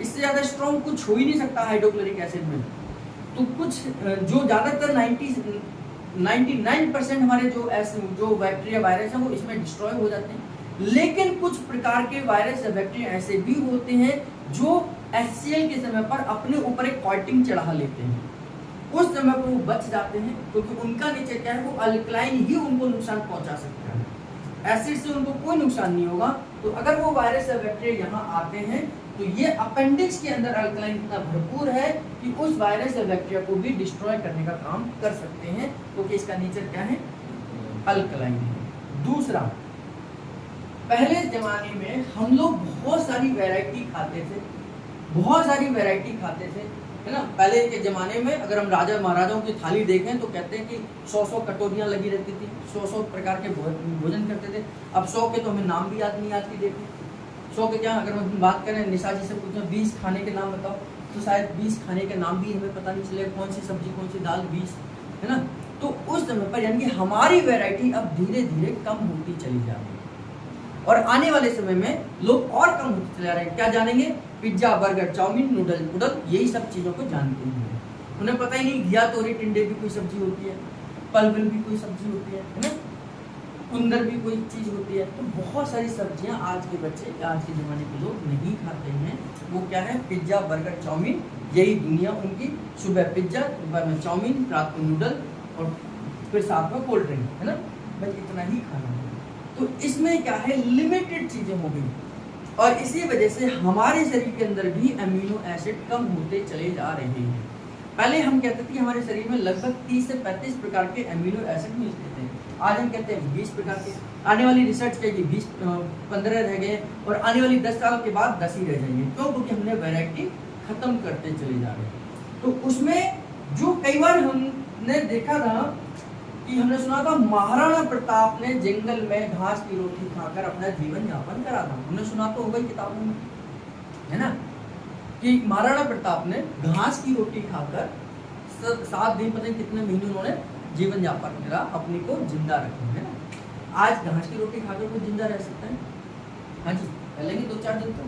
इससे ज़्यादा स्ट्रॉन्ग कुछ हो ही नहीं सकता हाइड्रोक्लोरिक एसिड में। तो कुछ जो ज़्यादातर 99% हमारे जो बैक्टीरिया वायरस हैं वो इसमें डिस्ट्रॉय हो जाते हैं, लेकिन कुछ प्रकार के वायरस या बैक्टीरिया ऐसे भी होते हैं जो HCl के समय पर अपने ऊपर एक कोटिंग चढ़ा लेते हैं, उस समय पर वो बच जाते हैं, क्योंकि उनका नेचर क्या है, वो अल्कलाइन ही उनको नुकसान पहुंचा सकता है, एसिड से उनको कोई नुकसान नहीं होगा। तो अगर वो वायरस या बैक्टीरिया यहाँ आते हैं तो ये अपेंडिक्स के अंदर अल्कलाइन इतना भरपूर है कि उस वायरस या बैक्टीरिया को भी डिस्ट्रॉय करने का काम कर सकते हैं, क्योंकि इसका नेचर क्या है, अल्कलाइन है। दूसरा, पहले जमाने में हम लोग बहुत सारी वैरायटी खाते थे, बहुत सारी वैरायटी खाते थे, है ना। पहले के ज़माने में अगर हम राजा महाराजाओं की थाली देखें तो कहते हैं कि 100 कटोरियाँ लगी रहती थी, 100 प्रकार के भोजन करते थे। अब 100 के तो हमें नाम भी याद नहीं आज की डेट में, 100 के क्या, अगर हम बात करें निशा जी से पूछें 20 खाने के नाम बताओ, तो शायद 20 खाने के नाम भी हमें पता नहीं चले, कौन सी सब्जी कौन सी दाल, 20, है ना। तो उस समय पर यानी कि हमारी वैरायटी अब धीरे धीरे कम होती चली जा रही है, और आने वाले समय में लोग और कम होते चले जा रहे हैं। क्या जानेंगे, पिज्जा, बर्गर, चाउमीन, नूडल, यही सब चीज़ों को जानते हैं, उन्हें पता ही नहीं घिया, तोरी, टिंडे भी कोई सब्जी होती है, पलवल भी कोई सब्जी होती है ना, कुंदर भी कोई चीज़ होती है। तो बहुत सारी सब्जियां आज के बच्चे, आज के ज़माने के लोग नहीं खाते हैं। वो क्या है, पिज्जा, बर्गर, चाउमीन, यही दुनिया उनकी। सुबह पिज्जा, दोपहर में चाउमीन, रात को नूडल और फिर साथ में कोल्ड ड्रिंक, है ना, बस इतना ही खाना है। तो इसमें क्या है, लिमिटेड चीज़ें हो गई, और इसी वजह से हमारे शरीर के अंदर भी अमीनो एसिड कम होते चले जा रहे हैं। पहले हम कहते थे कि हमारे शरीर में लगभग 30 से 35 प्रकार के अमीनो एसिड मिलते थे, आज हम कहते हैं 20 प्रकार के। आने वाली रिसर्च कहेगी 15 रह गए, और आने वाली 10 साल के बाद 10 ही रह जाएंगे। क्यों, क्योंकि हमने वैरायटी खत्म करते चले जा रहे हैं। तो उसमें जो कई बार हमने देखा था कि हमने सुना था महाराणा प्रताप ने जंगल में घास की रोटी खाकर अपना जीवन यापन करा था, हमने सुना तो होगा किताबों में, है ना, कि महाराणा प्रताप ने घास की रोटी खाकर 7 दिन, पता नहीं कितने महीने उन्होंने जीवन यापन करा, अपने को जिंदा रखा, है ना। आज घास की रोटी खाकर कोई जिंदा रह सकता है? हाँ जी, पहले ही 2-4 दिन तो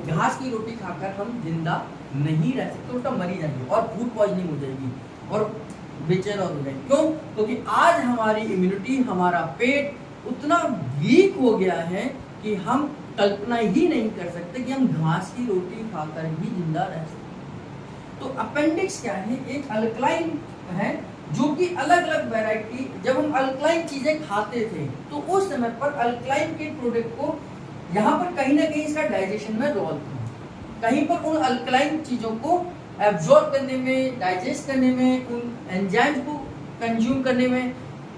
घास की रोटी खाकर हम जिंदा नहीं रह सकते, उल्टा मरी जाएंगे और फूड पॉइजनिंग हो जाएगी और बेचैन हो जाएंगे। क्यों, क्योंकि आज हमारी इम्यूनिटी, हमारा पेट उतना वीक हो गया है कि हम कल्पना ही नहीं कर सकते कि हम घास की रोटी खाकर ही जिंदा रह सकते। तो अपेंडिक्स क्या है, एक अल्कलाइन है, जो कि अलग अलग वैरायटी, जब हम अल्कलाइन चीजें खाते थे तो उस समय पर अल्कलाइन के प्रोडक्ट को यहाँ पर कहीं ना कहीं इसका डाइजेशन में रोल था, कहीं पर उन अल्कलाइन चीजों को एब्जॉर्ब करने में, डाइजेस्ट करने में, उन एंजाइम्स को कंज्यूम करने में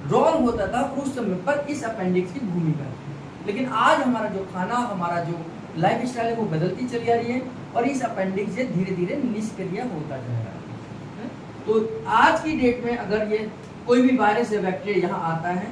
रोल होता था, उस समय पर इस अपेंडिक्स की भूमिका थी। लेकिन आज हमारा जो खाना, हमारा जो लाइफ स्टाइल है वो बदलती चली आ रही है, और इस अपेंडिक्स से धीरे धीरे निष्क्रिय होता जा रहा है। तो आज की डेट में अगर ये कोई भी वायरस या बैक्टीरिया यहाँ आता है,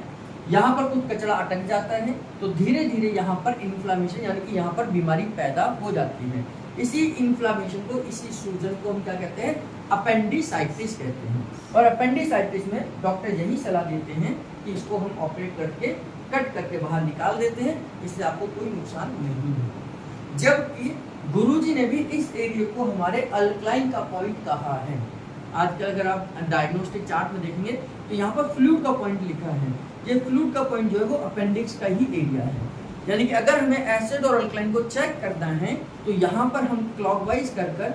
यहाँ पर कुछ कचरा अटक जाता है, तो धीरे धीरे यहाँ पर इन्फ्लामेशन, यानी कि यहाँ पर बीमारी पैदा हो जाती है। इसी इन्फ्लामेशन को, इसी सूजन को हम क्या कहते हैं, अपेंडिसाइटिस कहते हैं। और अपेंडिसाइटिस में डॉक्टर यही सलाह देते हैं कि इसको हम ऑपरेट करके, कट करके बाहर निकाल देते हैं, इससे आपको कोई नुकसान नहीं होगा। जबकि गुरुजी ने भी इस एरिया को हमारे अल्कलाइन का पॉइंट कहा है। आजकल अगर आप डायग्नोस्टिक चार्ट में देखेंगे तो यहाँ पर फ्लूइड का पॉइंट लिखा है। ये फ्लूइड का पॉइंट जो है वो अपेंडिक्स का ही एरिया है। यानी कि अगर हमें एसिड और अल्कलाइन को चेक करना है तो यहाँ पर हम क्लॉकवाइज कर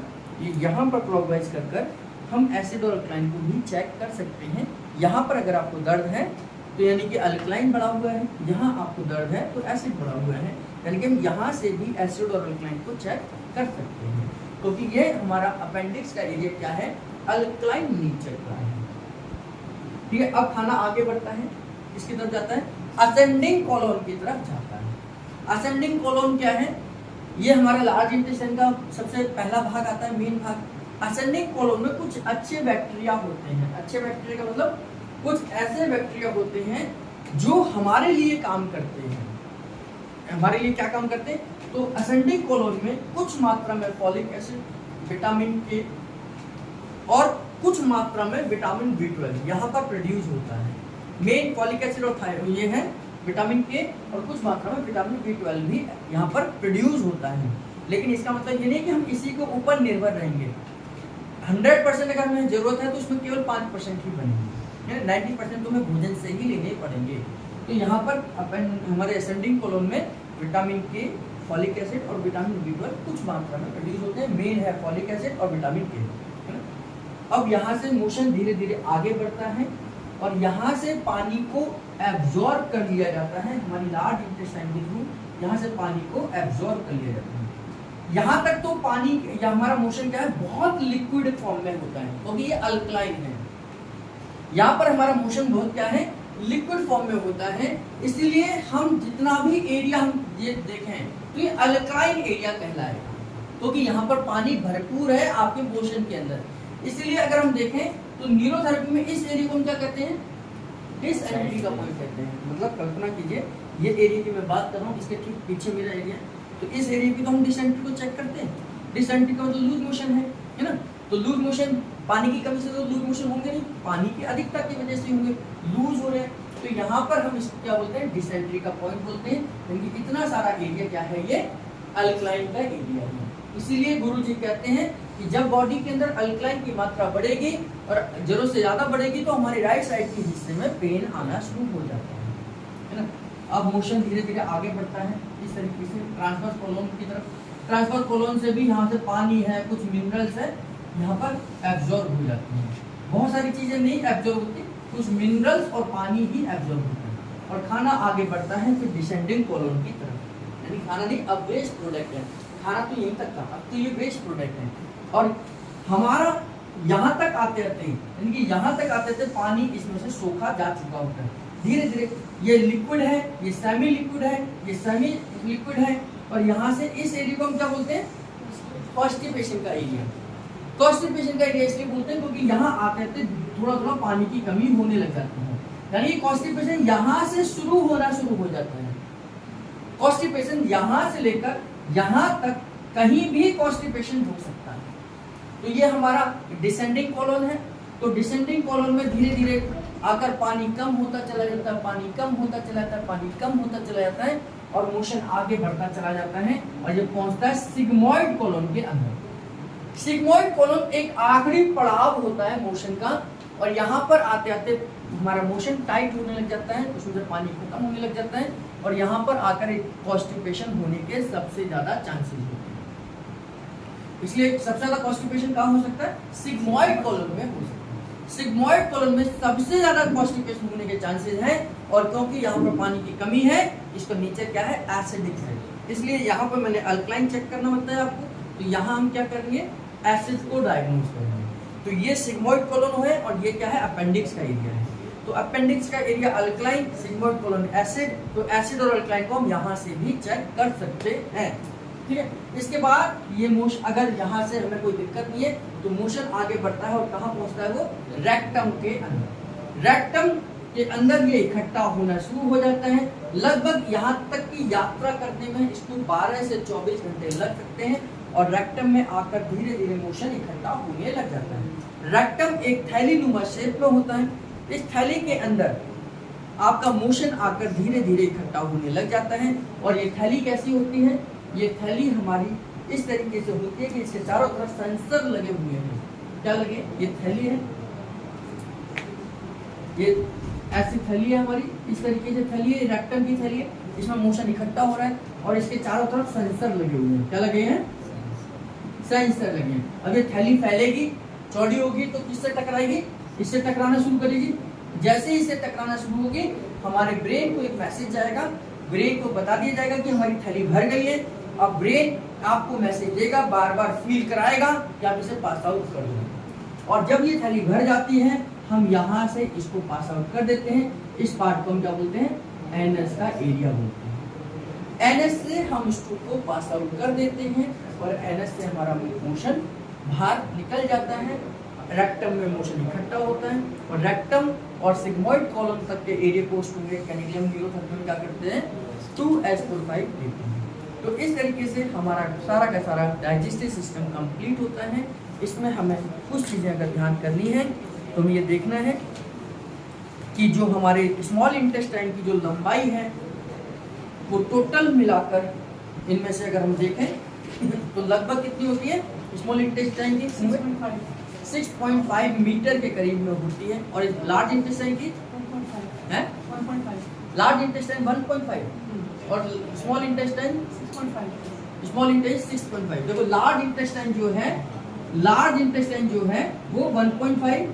यहाँ पर क्लॉकवाइज कर हम एसिड और अल्कलाइन को भी चेक कर सकते हैं। यहाँ पर अगर आपको दर्द है तो यानी कि अल्कलाइन बढ़ा हुआ है, यहाँ आपको दर्द है तो एसिड बढ़ा हुआ है, यानी कि हम यहाँ से भी एसिड और अल्कलाइन को चेक कर सकते हैं। क्योंकि ये हमारा अपेंडिक्स का एरिया क्या है, अल्कलाइन नेचर का है। ठीक है, अब खाना आगे बढ़ता है, किसकी तरफ जाता है, असेंडिंग कॉलोन की तरफ जाता है। असेंडिंग कॉलोन क्या है, ये हमारा लार्ज इंटेस्टाइन का सबसे पहला भाग आता है, मेन भाग। असेंडिंग कॉलोन में कुछ अच्छे बैक्टीरिया होते हैं। अच्छे बैक्टीरिया का मतलब कुछ ऐसे बैक्टीरिया होते हैं जो हमारे लिए काम करते हैं। हमारे लिए क्या काम करते हैं, तो असेंडिंग कॉलोन में कुछ मात्रा में फॉलिक एसिड, विटामिन के और कुछ मात्रा में विटामिन B12 यहाँ पर प्रोड्यूस होता है। मेन फॉलिक एसिड और थायराइड ये है, विटामिन के और कुछ मात्रा में विटामिन B12 भी यहाँ पर प्रोड्यूस होता है। लेकिन इसका मतलब ये नहीं कि हम इसी को ऊपर निर्भर रहेंगे। 100% अगर हमें जरूरत है तो उसमें केवल 5% ही बनेंगे, 90% तो हमें भोजन से ही लेने पड़ेंगे। तो यहाँ पर हमारे असेंडिंग कॉलोन में विटामिन के, फॉलिक एसिड और विटामिन B12 कुछ मात्रा में प्रोड्यूस होते हैं। मेन है फॉलिक एसिड और विटामिन के। अब यहाँ से मोशन धीरे धीरे आगे बढ़ता है और यहाँ से पानी को एब्जॉर्ब कर लिया जाता है हमारी लार्ज इंटेस्टाइन के थ्रू। यहाँ से पानी को एब्जॉर्ब कर लिया जाता है। यहाँ तक तो पानी या हमारा मोशन क्या है, बहुत लिक्विड फॉर्म में होता है क्योंकि ये अल्कलाइन है। यहाँ पर हमारा मोशन बहुत क्या है, लिक्विड फॉर्म में होता है। इसलिए हम जितना भी एरिया हम ये देखें तो ये अल्कलाइन एरिया कहलाएगा क्योंकि यहाँ पर पानी भरपूर है आपके मोशन के अंदर। इसलिए अगर हम देखें तो न्यूरोथेरेपी में इस एरिया को हम क्या कहते हैं, डिसएंट्री का पॉइंट कहते हैं। मतलब कल्पना कीजिए ये एरिया की मैं बात कर रहा हूँ, इसके ठीक पीछे मेरा एरिया, तो इस एरिया की तो हम डिसएंट्री को चेक करते हैं। डिसएंट्री का मतलब लूज मोशन है ना। तो लूज मोशन, पानी की कमी से तो लूज मोशन होंगे नहीं, पानी की अधिकता की वजह से होंगे, लूज हो रहे हैं। तो यहाँ पर हम इसको क्या बोलते हैं, डिसएंट्री का पॉइंट बोलते हैं। क्योंकि इतना सारा एरिया क्या है, ये अल्कलाइन का एरिया है। इसीलिए गुरुजी कहते हैं कि जब बॉडी के अंदर अल्कलाइन की मात्रा बढ़ेगी और जरूरत से ज्यादा बढ़ेगी तो हमारे राइट साइड के हिस्से में पेन आना शुरू हो जाता है ना। अब मोशन धीरे धीरे आगे बढ़ता है इस तरीके से ट्रांसवर्स कोलोन की तरफ। ट्रांसवर्स कोलोन से भी यहाँ से पानी है, कुछ मिनरल्स है, यहाँ पर एब्जॉर्ब हो जाती हैं। बहुत सारी चीजें नहीं एब्जॉर्ब होती, कुछ मिनरल्स और पानी ही एब्जॉर्ब होता है। और खाना आगे बढ़ता है फिर डिसेंडिंग कोलोन की तरफ। यानी खाना नहीं, अब वेस्ट प्रोडक्ट है, खाना तो यहीं तक था, अब तो ये वेस्ट प्रोडक्ट है। और हमारा यहाँ तक आते आते यानी कि यहाँ तक आते आते पानी इसमें से सोखा जा चुका होता है। धीरे धीरे ये लिक्विड है, ये सेमी लिक्विड है, ये सेमी लिक्विड है। और यहाँ से इस एरिया को हम क्या बोलते हैं, कॉन्स्टिपेशन का एरिया। कॉन्स्टिपेशन का एरिया इसलिए बोलते हैं क्योंकि यहाँ आते आते थोड़ा थोड़ा पानी की कमी होने लग जाती है। यानी कॉन्स्टिपेशन यहाँ से शुरू होना शुरू हो जाता है। कॉन्स्टिपेशन यहाँ से लेकर यहाँ तक कहीं भी कॉन्स्टिपेशन हो सकता है। तो ये हमारा डिसेंडिंग कॉलोन है। तो डिसेंडिंग कॉलोन में धीरे धीरे आकर पानी कम होता चला जाता है, पानी कम होता चला जाता है, पानी कम होता चला जाता है और मोशन आगे बढ़ता चला जाता है और ये पहुंचता है सिग्मॉइड कॉलोन के अंदर। सिग्मॉइड कॉलोन एक आखिरी पड़ाव होता है मोशन का और यहाँ पर आते आते हमारा मोशन टाइट होने लग जाता है, उसमें से पानी खत्म होने लग जाता है और यहाँ पर आकर एक कॉन्स्टिपेशन होने के सबसे ज्यादा चांसेस होते हैं। इसलिए सबसे ज्यादा कॉन्स्टिपेशन कहाँ हो सकता है, सिग्मॉइड कॉलोन में हो सकता है। सिग्मॉइड कॉलोन में सबसे ज्यादा कॉन्स्टिपेशन होने के चांसेस हैं और क्योंकि यहाँ पर पानी की कमी है, इसका नेचर क्या है, एसिडिक है। इसलिए यहाँ पर मैंने अल्कलाइन चेक करना बताया आपको, तो यहाँ हम क्या करेंगे, एसिड को डायग्नोज करेंगे। तो ये सिग्मॉइड कॉलोन है और ये क्या है, अपेंडिक्स का एरिया है। तो अपेंडिक्स का area alkaline, sigmoid colon acid. तो एसिड और अल्कलाइन को हम यहाँ से भी चेक कर सकते हैं। ठीक है, इसके बाद ये मोशन, अगर यहाँ से हमें कोई दिक्कत नहीं है तो मोशन आगे बढ़ता है और कहाँ पहुँचता है, वो रेक्टम के अंदर। रेक्टम के अंदर ये इकट्ठा होना शुरू हो जाता है। लगभग यहाँ तक की यात्रा करने में इसको 12 से 24 घंटे लग सकते हैं और रेक्टम में आकर धीरे धीरे मोशन इकट्ठा होने लग जाता है। रेक्टम एक थैलीनुमा शेप में होता है। इस थैली के अंदर आपका मोशन आकर धीरे धीरे इकट्ठा होने लग जाता है और ये थैली कैसी होती है, ये थैली हमारी इस तरीके से होती है कि इसके चारों तरफ सेंसर लगे हुए हैं। क्या लगे? ये थैली है, ये ऐसी थैली है हमारी, इस तरीके से थैली है, रेक्टम की थैली है, इसमें मोशन इकट्ठा हो रहा है और इसके चारों तरफ सेंसर लगे हुए हैं। क्या लगे हैं? सेंसर लगे हैं। अब ये थैली फैलेगी, चौड़ी होगी तो किससे टकराएगी? इससे टकराना शुरू करेगी। जैसे ही इसे टकराना शुरू होगी हमारे ब्रेन को एक मैसेज जाएगा, ब्रेन को बता दिया जाएगा कि हमारी थैली भर गई है। अब ब्रेन आपको मैसेज देगा, बार बार फील कराएगा कि आप इसे पास आउट कर दो। और जब ये थैली भर जाती है हम यहाँ से इसको पास आउट कर देते हैं। इस पार्ट को हम क्या बोलते हैं? एनएस का एरिया बोलते हैं। एनएस से हम स्टूल को पास आउट कर देते हैं और एनएस से हमारा मोशन बाहर निकल जाता है। रेक्टम में मोशन इकट्ठा होता है और रेक्टम और सिग्मोइड कॉलम तक के एरिया को स्टूडेंट कैनिडियम न्यूरोथर्मल क्या करते हैं? 2s45 देते हैं। तो इस तरीके से हमारा सारा का सारा डाइजेस्टिव सिस्टम कंप्लीट होता है। इसमें हमें कुछ चीज़ें अगर ध्यान करनी है तो हमें ये देखना है कि जो हमारे स्मॉल इंटेस्टाइन की जो लंबाई है वो टोटल मिलाकर इनमें से अगर हम देखें तो लगभग कितनी होती है? स्मॉल इंटेस्टाइन की 6.5 मीटर के करीब में होती है और लार्ज इंटेस्टाइन की 1.5। लार्ज इंटेस्टाइन 1.5 और स्मॉल इंटेस्टाइन 6.5। Small intestine 6.5। देखो लार्ज इंटेस्टाइन जो है वो 1.5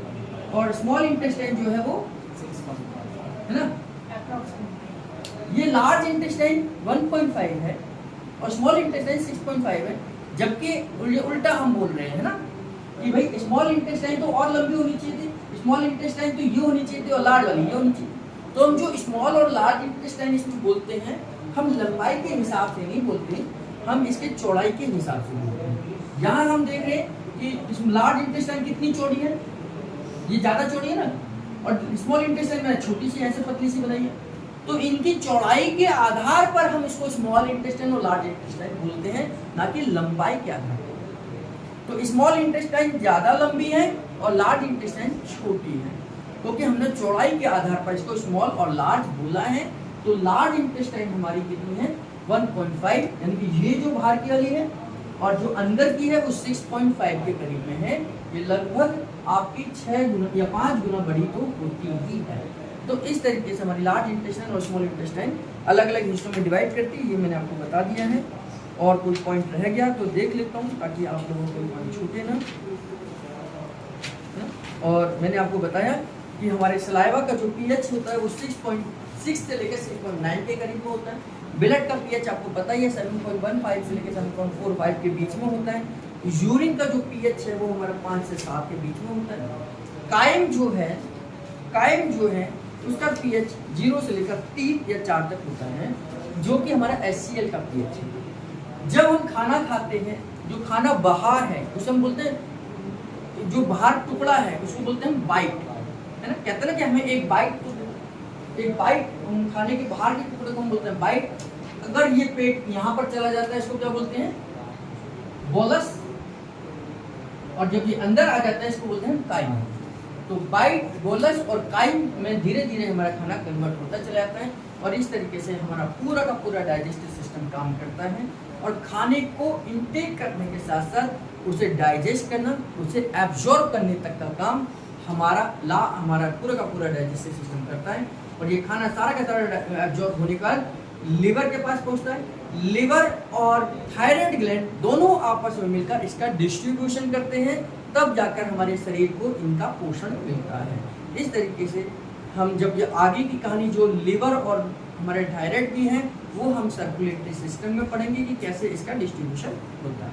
और स्मॉल इंटेस्टाइन जो है वो 6 है ना। ये लार्ज इंटेस्टाइन 1.5 है और स्मॉल इंटेस्टाइन 6.5 है, जबकि उल्टा हम बोल रहे हैं ना कि भाई स्मॉल इंटेस्टाइन तो और लंबी होनी चाहिए थी, स्मॉल इंटेस्टाइन तो ये होनी चाहिए थी और लार्ज वाली ये होनी चाहिए। तो हम जो स्मॉल और लार्ज इंटेस्टाइन इसमें बोलते हैं हम लंबाई के हिसाब से नहीं बोलते, हम इसके चौड़ाई के हिसाब से बोलते हैं। यहाँ हम देख रहे हैं कि लार्ज इंटेस्टाइन कितनी चौड़ी है, ये ज़्यादा चौड़ी है ना, और स्मॉल इंटेस्टाइन मैंने छोटी सी ऐसे पतली सी बनाई है। तो इनकी चौड़ाई के आधार पर हम इसको स्मॉल इंटेस्टाइन और लार्ज इंटेस्टाइन बोलते हैं, ना कि लंबाई के आधार पर। तो स्मॉल इंटेस्टाइन ज़्यादा लंबी है और लार्ज इंटेस्टाइन छोटी है, क्योंकि हमने चौड़ाई के आधार पर इसको स्मॉल और लार्ज बोला है। तो लार्ज इंटेस्टाइन हमारी कितनी है? 1.5, यानी कि ये जो बाहर की वाली है और जो अंदर की है वो 6.5 के करीब में है। ये लगभग आपकी 6 गुना या 5 गुना बड़ी तो होती ही है। तो इस तरीके से हमारी लार्ज इंटेस्टाइन और स्मॉल इंटेस्टाइन अलग अलग हिस्सों में डिवाइड करती है। ये मैंने आपको बता दिया है। और कोई पॉइंट रह गया तो देख लेता हूँ ताकि आप लोगों को पॉइंट छूटे ना। और मैंने आपको बताया कि हमारे सलाइवा का जो पीएच होता है वो 6.6 से लेकर 6.9 के करीब में होता है। ब्लड का पीएच आपको पता ही है 7.15 से लेकर 7.45 के बीच में होता है। यूरिन का जो पीएच है वो हमारा 5 से 7 के बीच में होता है। कायम जो है उसका पीएच 0 से लेकर 3 या 4 तक होता है, जो कि हमारा HCl का पीएच है। जब हम खाना खाते हैं, जो खाना बाहर है उसे हम बोलते हैं, जो बाहर टुकड़ा है उसको बोलते हैं बाइट, है ना। कहते हैं ना कि हमें एक बाइट हम खाने के बाहर के टुकड़े को हम बोलते हैं बाइट। अगर ये पेट यहाँ पर चला जाता है इसको क्या बोलते हैं? बोलस। और जब ये अंदर आ जाता है इसको बोलते हैं काइम। तो बाइट, बोलस और काइम में धीरे धीरे हमारा खाना कन्वर्ट होता चला जाता है और इस तरीके से हमारा पूरा का पूरा डाइजेस्टिव सिस्टम काम करता है। और खाने को इंटेक करने के साथ साथ उसे डाइजेस्ट करना, उसे एब्जॉर्ब करने तक का काम हमारा पूरा का पूरा डाइजेस्टिव सिस्टम करता है। और ये खाना सारा का सारा एब्जॉर्ब होने के बाद लिवर के पास पहुंचता है। लिवर और थायराइड ग्लैंड दोनों आपस में मिलकर इसका डिस्ट्रीब्यूशन करते हैं, तब जाकर हमारे शरीर को इनका पोषण मिलता है। इस तरीके से हम जब ये आगे की कहानी जो लिवर और हमारे थायराइड की है वो हम सर्कुलेटरी सिस्टम में पढ़ेंगे कि कैसे इसका डिस्ट्रीब्यूशन होता है।